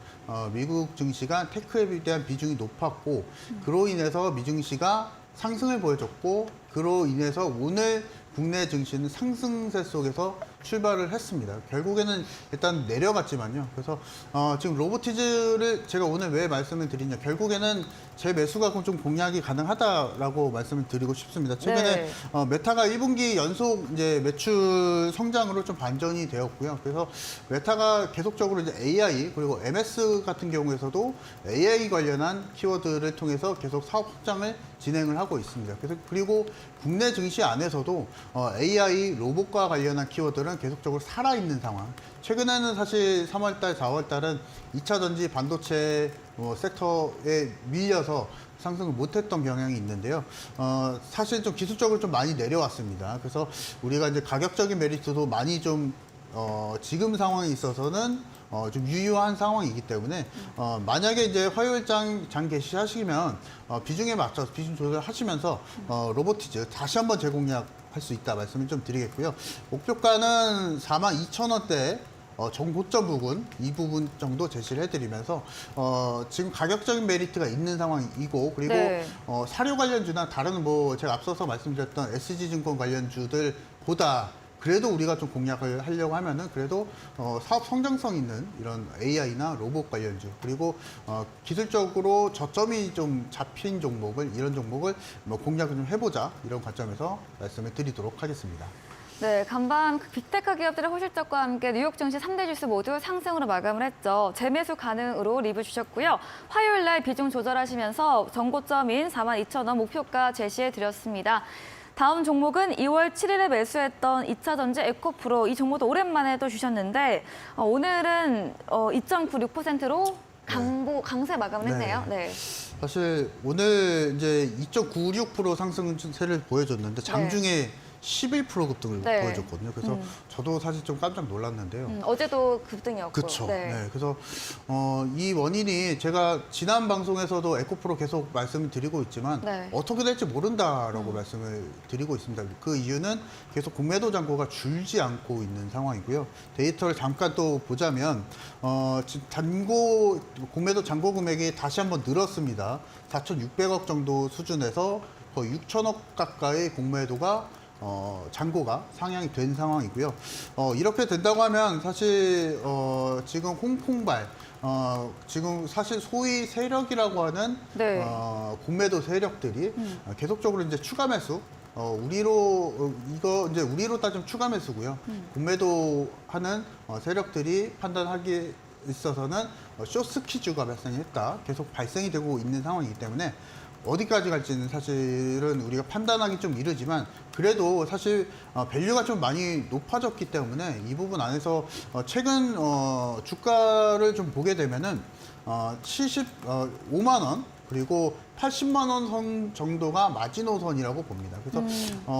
미국 증시가 테크에 대한 비중이 높았고 그로 인해서 미증시가 상승을 보여줬고 그로 인해서 오늘 국내 증시는 상승세 속에서 출발을 했습니다. 결국에는 일단 내려갔지만요. 그래서 지금 로보티즈를 제가 오늘 왜 말씀을 드리냐. 결국에는 제 매수가 좀 공략이 가능하다라고 말씀을 드리고 싶습니다. 최근에 네. 메타가 1분기 연속 이제 매출 성장으로 좀 반전이 되었고요. 그래서 메타가 계속적으로 이제 AI 그리고 MS 같은 경우에서도 AI 관련한 키워드를 통해서 계속 사업 확장을 진행을 하고 있습니다. 그리고 국내 증시 안에서도 AI 로봇과 관련한 키워드는 계속적으로 살아있는 상황. 최근에는 사실 3월달, 4월달은 2차 전지 반도체 섹터에 밀려서 상승을 못했던 경향이 있는데요. 사실 좀 기술적으로 좀 많이 내려왔습니다. 그래서 우리가 이제 가격적인 메리트도 많이 좀 지금 상황에 있어서는 좀 유효한 상황이기 때문에 만약에 이제 화요일 장 개시하시면 비중에 맞춰서 비중 조절하시면서 로보티즈 다시 한번 재공략할 수 있다 말씀을 좀 드리겠고요. 목표가는 42,000원대 정고점 부분 이 부분 정도 제시를 해드리면서 지금 가격적인 메리트가 있는 상황이고 그리고 네. 사료 관련주나 다른 뭐 제가 앞서서 말씀드렸던 SG증권 관련주들보다 그래도 우리가 좀 공략을 하려고 하면은 그래도 사업 성장성 있는 이런 AI나 로봇 관련주 그리고 기술적으로 저점이 좀 잡힌 종목을 이런 종목을 뭐 공략을 좀 해보자 이런 관점에서 말씀을 드리도록 하겠습니다. 네, 간밤 빅테크 기업들의 호실적과 함께 뉴욕 증시 3대 지수 모두 상승으로 마감을 했죠. 재매수 가능으로 리뷰 주셨고요. 화요일 날 비중 조절하시면서 정고점인 42,000원 목표가 제시해 드렸습니다. 다음 종목은 2월 7일에 매수했던 2차 전지 에코프로 이 종목도 오랜만에 또 주셨는데 오늘은 2.96%로 강세 마감을 했네요. 네. 사실 오늘 이제 2.96% 상승세를 보여줬는데 장중에 11% 급등을 네. 보여줬거든요. 그래서 저도 사실 좀 깜짝 놀랐는데요. 어제도 급등이었고. 그렇죠. 네. 네. 그래서 이 원인이 제가 지난 방송에서도 에코프로 계속 말씀을 드리고 있지만 네. 어떻게 될지 모른다라고 말씀을 드리고 있습니다. 그 이유는 계속 공매도 잔고가 줄지 않고 있는 상황이고요. 데이터를 잠깐 또 보자면 공매도 잔고 금액이 다시 한번 늘었습니다. 4,600억 정도 수준에서 거의 6천억 가까이 공매도가 잔고가 상향이 된 상황이고요. 이렇게 된다고 하면 사실 지금 홍콩발 지금 사실 소위 세력이라고 하는 네. 공매도 세력들이 계속적으로 이제 추가 매수 이거 이제 우리로 따지면 추가 매수고요. 공매도 하는 세력들이 판단하기에 있어서는 숏스퀴즈가 발생했다. 계속 발생이 되고 있는 상황이기 때문에 어디까지 갈지는 사실은 우리가 판단하기 좀 이르지만 그래도 사실 밸류가 좀 많이 높아졌기 때문에 이 부분 안에서 최근 주가를 좀 보게 되면은 75만 원 그리고 80만 원 선 정도가 마지노선이라고 봅니다. 그래서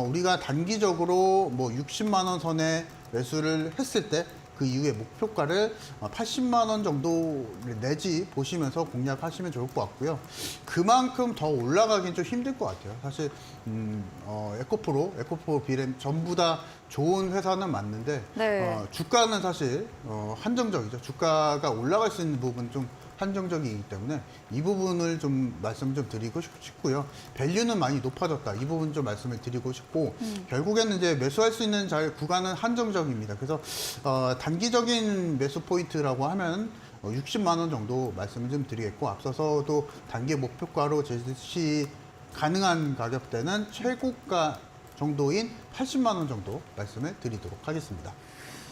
우리가 단기적으로 뭐 60만 원 선에 매수를 했을 때 그 이후에 목표가를 80만 원 정도 내지 보시면서 공략하시면 좋을 것 같고요. 그만큼 더 올라가긴 좀 힘들 것 같아요. 사실 에코프로, 비렘 전부 다 좋은 회사는 맞는데 네. 주가는 사실 한정적이죠. 주가가 올라갈 수 있는 부분 좀 한정적이기 때문에 이 부분을 좀 말씀 좀 드리고 싶고요. 밸류는 많이 높아졌다. 이 부분 좀 말씀을 드리고 싶고 결국에는 이제 매수할 수 있는 구간은 한정적입니다. 그래서 단기적인 매수 포인트라고 하면 60만 원 정도 말씀을 좀 드리겠고 앞서서도 단기 목표가로 제시 가능한 가격대는 최고가 정도인 80만 원 정도 말씀을 드리도록 하겠습니다.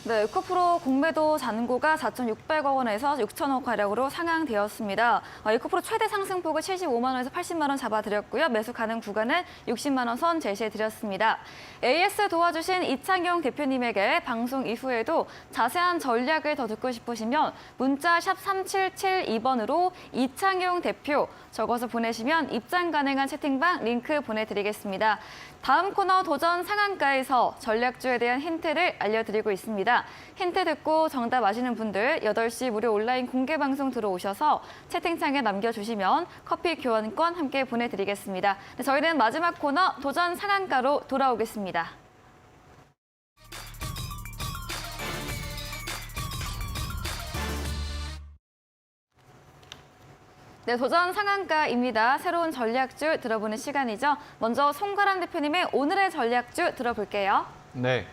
네, 에코프로 공매도 잔고가 4,600억 원에서 6천억 가량으로 상향되었습니다. 에코프로 최대 상승폭을 75만 원에서 80만 원 잡아드렸고요. 매수 가능 구간은 60만 원 선 제시해드렸습니다. AS 도와주신 이창용 대표님에게 방송 이후에도 자세한 전략을 더 듣고 싶으시면 문자 샵 3772번으로 이창용 대표 적어서 보내시면 입장 가능한 채팅방 링크 보내드리겠습니다. 다음 코너 도전 상한가에서 전략주에 대한 힌트를 알려드리고 있습니다. 힌트 듣고 정답 아시는 분들 8시 무료 온라인 공개 방송 들어오셔서 채팅창에 남겨주시면 커피 교환권 함께 보내드리겠습니다. 네, 저희는 마지막 코너 도전 상한가로 돌아오겠습니다. 네, 도전 상한가입니다. 새로운 전략주 들어보는 시간이죠. 먼저 송가람 대표님의 오늘의 전략주 들어볼게요. 네.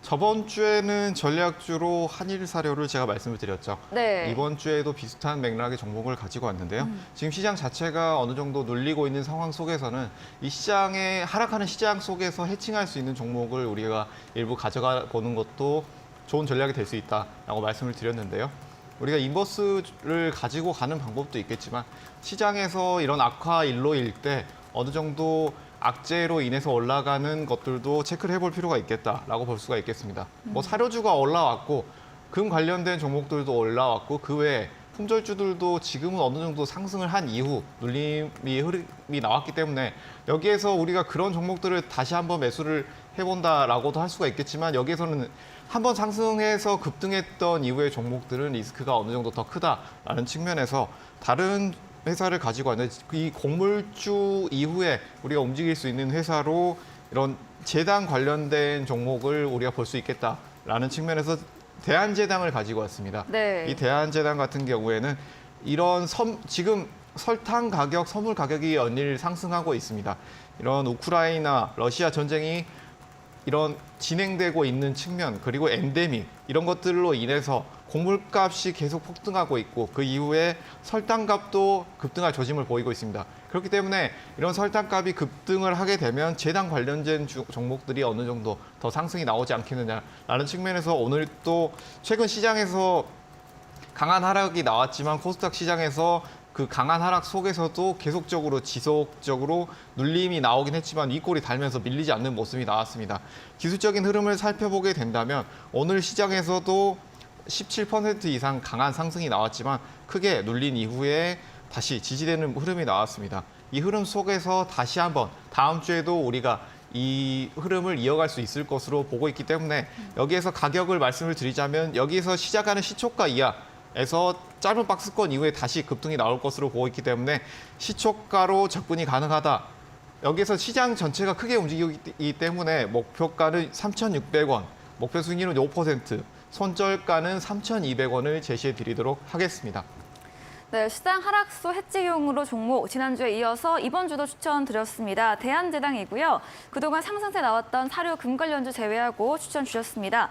저번 주에는 전략주로 한일사료를 제가 말씀을 드렸죠. 네. 이번 주에도 비슷한 맥락의 종목을 가지고 왔는데요. 지금 시장 자체가 어느 정도 눌리고 있는 상황 속에서는 이 시장에 하락하는 시장 속에서 해칭할 수 있는 종목을 우리가 일부 가져가 보는 것도 좋은 전략이 될 수 있다라고 말씀을 드렸는데요. 우리가 인버스를 가지고 가는 방법도 있겠지만 시장에서 이런 악화 일로일 때 어느 정도 악재로 인해서 올라가는 것들도 체크를 해볼 필요가 있겠다라고 볼 수가 있겠습니다. 뭐 사료주가 올라왔고 금 관련된 종목들도 올라왔고 그 외에 품절주들도 지금은 어느 정도 상승을 한 이후 눌림이 흐름이 나왔기 때문에 여기에서 우리가 그런 종목들을 다시 한번 매수를 해본다라고도 할 수가 있겠지만 여기에서는 한번 상승해서 급등했던 이후의 종목들은 리스크가 어느 정도 더 크다라는 측면에서 다른 회사를 가지고 왔는데 이 곡물주 이후에 우리가 움직일 수 있는 회사로 이런 재당 관련된 종목을 우리가 볼 수 있겠다라는 측면에서 대한제당을 가지고 왔습니다. 네. 이 대한제당 같은 경우에는 이런 지금 설탕 가격, 선물 가격이 연일 상승하고 있습니다. 이런 우크라이나, 러시아 전쟁이 이런 진행되고 있는 측면 그리고 엔데믹 이런 것들로 인해서 곡물값이 계속 폭등하고 있고 그 이후에 설탕값도 급등할 조짐을 보이고 있습니다. 그렇기 때문에 이런 설탕값이 급등을 하게 되면 재당 관련된 종목들이 어느 정도 더 상승이 나오지 않겠느냐라는 측면에서 오늘 또 최근 시장에서 강한 하락이 나왔지만 코스닥 시장에서 그 강한 하락 속에서도 계속적으로 지속적으로 눌림이 나오긴 했지만 윗골이 달면서 밀리지 않는 모습이 나왔습니다. 기술적인 흐름을 살펴보게 된다면 오늘 시장에서도 17% 이상 강한 상승이 나왔지만 크게 눌린 이후에 다시 지지되는 흐름이 나왔습니다. 이 흐름 속에서 다시 한번 다음 주에도 우리가 이 흐름을 이어갈 수 있을 것으로 보고 있기 때문에 여기에서 가격을 말씀을 드리자면 여기에서 시작하는 시초가 이하에서 짧은 박스권 이후에 다시 급등이 나올 것으로 보고 있기 때문에 시초가로 접근이 가능하다. 여기에서 시장 전체가 크게 움직이기 때문에 목표가는 3,600원, 목표 수익률은 5%, 손절가는 3,200원을 제시해 드리도록 하겠습니다. 네, 시장 하락소 해지용으로 종목 지난주에 이어서 이번 주도 추천드렸습니다. 대한제당이고요. 그동안 상승세 나왔던 사료 금 관련주 제외하고 추천 주셨습니다.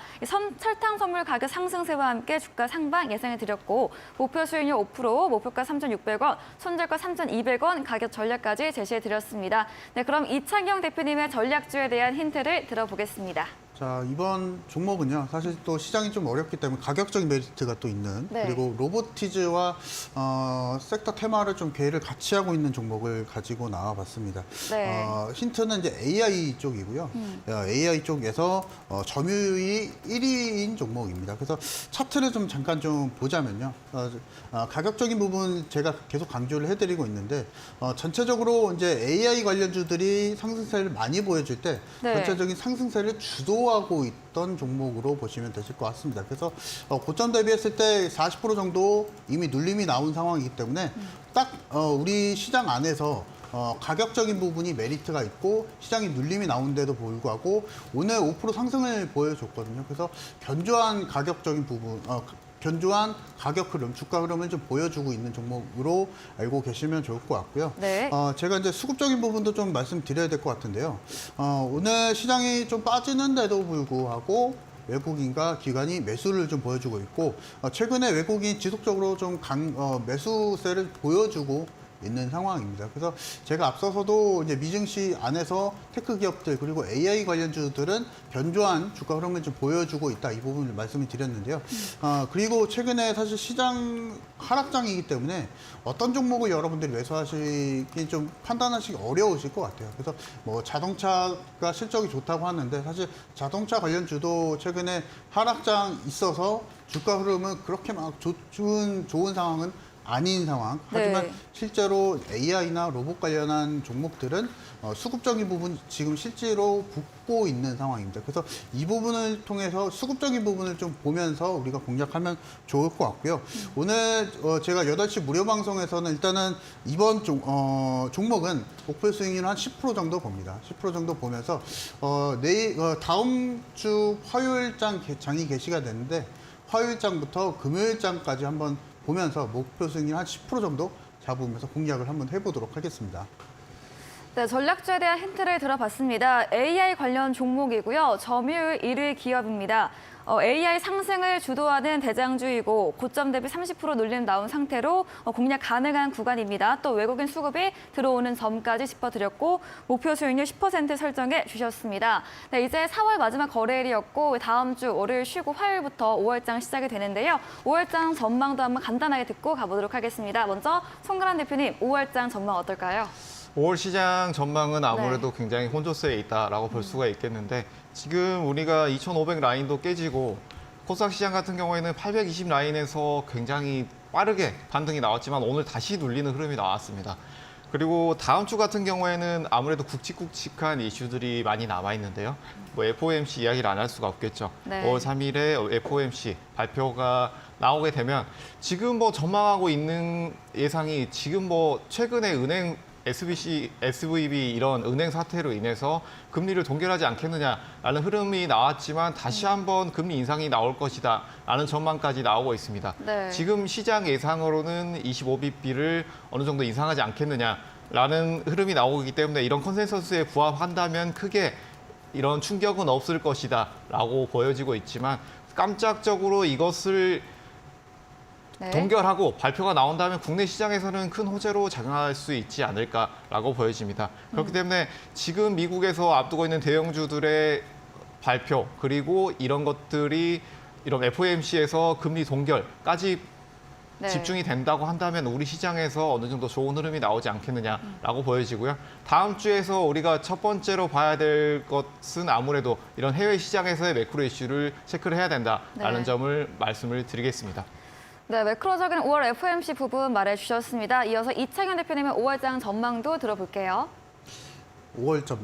설탕 선물 가격 상승세와 함께 주가 상방 예상해 드렸고 목표 수익률 5%, 목표가 3,600원, 손절가 3,200원 가격 전략까지 제시해 드렸습니다. 네, 그럼 이창경 대표님의 전략주에 대한 힌트를 들어보겠습니다. 자, 이번 종목은요, 사실 또 시장이 좀 어렵기 때문에 가격적인 메리트가 또 있는, 네. 그리고 로보티즈와 섹터 테마를 좀 계획을 같이 하고 있는 종목을 가지고 나와봤습니다. 네. 힌트는 이제 AI 쪽이고요. AI 쪽에서 점유율이 1위인 종목입니다. 그래서 차트를 좀 잠깐 좀 보자면요. 가격적인 부분 제가 계속 강조를 해드리고 있는데, 전체적으로 이제 AI 관련주들이 상승세를 많이 보여줄 때, 네. 전체적인 상승세를 주도하고 있던 종목으로 보시면 되실 것 같습니다. 그래서 고점 대비했을 때 40% 정도 이미 눌림이 나온 상황이기 때문에 딱 우리 시장 안에서 가격적인 부분이 메리트가 있고 시장이 눌림이 나온데도 불구하고 오늘 5% 상승을 보여줬거든요. 그래서 견조한 가격적인 부분, 견조한 가격 흐름, 주가 흐름을 좀 보여주고 있는 종목으로 알고 계시면 좋을 것 같고요. 네. 제가 이제 수급적인 부분도 좀 말씀드려야 될 것 같은데요. 오늘 시장이 좀 빠지는데도 불구하고 외국인과 기관이 매수를 좀 보여주고 있고, 최근에 외국인 지속적으로 좀 매수세를 보여주고 있는 상황입니다. 그래서 제가 앞서서도 이제 미증시 안에서 테크 기업들 그리고 AI 관련주들은 견조한 주가 흐름을 좀 보여주고 있다, 이 부분을 말씀을 드렸는데요. 그리고 최근에 사실 시장 하락장이기 때문에 어떤 종목을 여러분들이 매수하시기 좀 판단하시기 어려우실 것 같아요. 그래서 뭐 자동차가 실적이 좋다고 하는데 사실 자동차 관련주도 최근에 하락장 있어서 주가 흐름은 그렇게 막 좋은 상황은 아닌 상황. 하지만 네. 실제로 AI나 로봇 관련한 종목들은 수급적인 부분 지금 실제로 붙고 있는 상황입니다. 그래서 이 부분을 통해서 수급적인 부분을 좀 보면서 우리가 공략하면 좋을 것 같고요. 오늘 제가 8시 무료 방송에서는 일단은 이번 종목은 목표 수익률 한 10% 정도 봅니다. 10% 정도 보면서 다음 주 화요일장이 게시가 됐는데 화요일장부터 금요일장까지 한번 보면서 목표 수익률 한 10% 정도 잡으면서 공략을 한번 해보도록 하겠습니다. 네, 전략주에 대한 힌트를 들어봤습니다. AI 관련 종목이고요. 점유율 1위 기업입니다. AI 상승을 주도하는 대장주이고 고점 대비 30% 눌림 나온 상태로 공략 가능한 구간입니다. 또 외국인 수급이 들어오는 점까지 짚어드렸고 목표 수익률 10% 설정해 주셨습니다. 네, 이제 4월 마지막 거래일이었고 다음 주 월요일 쉬고 화요일부터 5월장 시작이 되는데요. 5월장 전망도 한번 간단하게 듣고 가보도록 하겠습니다. 먼저 송가람 대표님, 5월장 전망 어떨까요? 5월 시장 전망은 아무래도 굉장히 혼조세에 있다라고 볼 수가 있겠는데 지금 우리가 2,500 라인도 깨지고 코스닥 시장 같은 경우에는 820 라인에서 굉장히 빠르게 반등이 나왔지만 오늘 다시 눌리는 흐름이 나왔습니다. 그리고 다음 주 같은 경우에는 아무래도 굵직굵직한 이슈들이 많이 남아 있는데요. 뭐 FOMC 이야기를 안 할 수가 없겠죠. 네. 5월 3일에 FOMC 발표가 나오게 되면 지금 뭐 전망하고 있는 예상이 지금 뭐 최근에 은행 SVB 이런 은행 사태로 인해서 금리를 동결하지 않겠느냐라는 흐름이 나왔지만 다시 한번 금리 인상이 나올 것이다 라는 전망까지 나오고 있습니다. 네. 지금 시장 예상으로는 25bp를 어느 정도 인상하지 않겠느냐라는 흐름이 나오고 있기 때문에 이런 컨센서스에 부합한다면 크게 이런 충격은 없을 것이다 라고 보여지고 있지만 깜짝적으로 이것을 네. 동결하고 발표가 나온다면 국내 시장에서는 큰 호재로 작용할 수 있지 않을까라고 보여집니다. 그렇기 때문에 지금 미국에서 앞두고 있는 대형주들의 발표 그리고 이런 것들이 이런 FOMC에서 금리 동결까지 네. 집중이 된다고 한다면 우리 시장에서 어느 정도 좋은 흐름이 나오지 않겠느냐라고 보여지고요. 다음 주에서 우리가 첫 번째로 봐야 될 것은 아무래도 이런 해외 시장에서의 매크로 이슈를 체크를 해야 된다라는 네. 점을 말씀을 드리겠습니다. 네, 매크로적인 5월 FOMC 부분 말해주셨습니다. 이어서 이창현 대표님의 5월장 전망도 들어볼게요. 5월장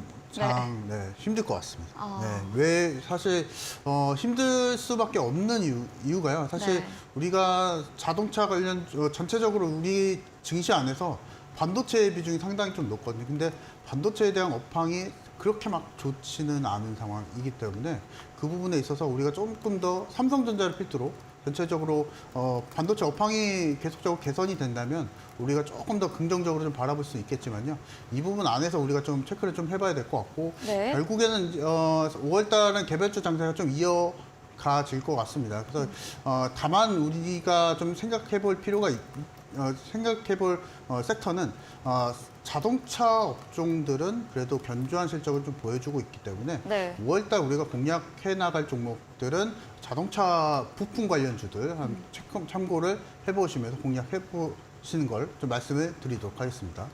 네, 힘들 것 같습니다. 아. 네, 왜 사실 힘들 수밖에 없는 이유가요. 사실 네. 우리가 자동차 관련 전체적으로 우리 증시 안에서 반도체 비중이 상당히 좀 높거든요. 근데 반도체에 대한 업황이 그렇게 막 좋지는 않은 상황이기 때문에 그 부분에 있어서 우리가 조금 더 삼성전자를 필두로 전체적으로 반도체 업황이 계속적으로 개선이 된다면 우리가 조금 더 긍정적으로 좀 바라볼 수 있겠지만요. 이 부분 안에서 우리가 좀 체크를 좀 해봐야 될 것 같고 네. 결국에는 5월 달은 개별주 장세가 좀 이어가질 것 같습니다. 그래서 다만 우리가 좀 생각해볼 필요가 생각해볼 섹터는 자동차 업종들은 그래도 견조한 실적을 좀 보여주고 있기 때문에 네. 5월달 우리가 공략해 나갈 종목들은 자동차 부품 관련주들 참고를 해보시면서 공략해 보시는 걸 좀 말씀을 드리도록 하겠습니다.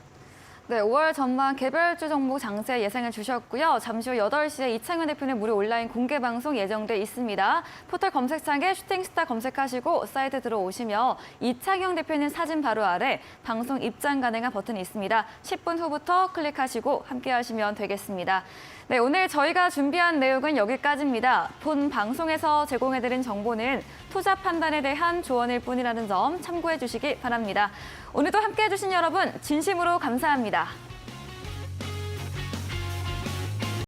네, 5월 전반 개별주 종목 장세 예상을 주셨고요. 잠시 후 8시에 이창현 대표는 무료 온라인 공개 방송 예정돼 있습니다. 포털 검색창에 슈팅스타 검색하시고 사이트 들어오시며 이창현 대표는 사진 바로 아래 방송 입장 가능한 버튼이 있습니다. 10분 후부터 클릭하시고 함께 하시면 되겠습니다. 네, 오늘 저희가 준비한 내용은 여기까지입니다. 본 방송에서 제공해드린 정보는 투자 판단에 대한 조언일 뿐이라는 점 참고해 주시기 바랍니다. 오늘도 함께해 주신 여러분 진심으로 감사합니다.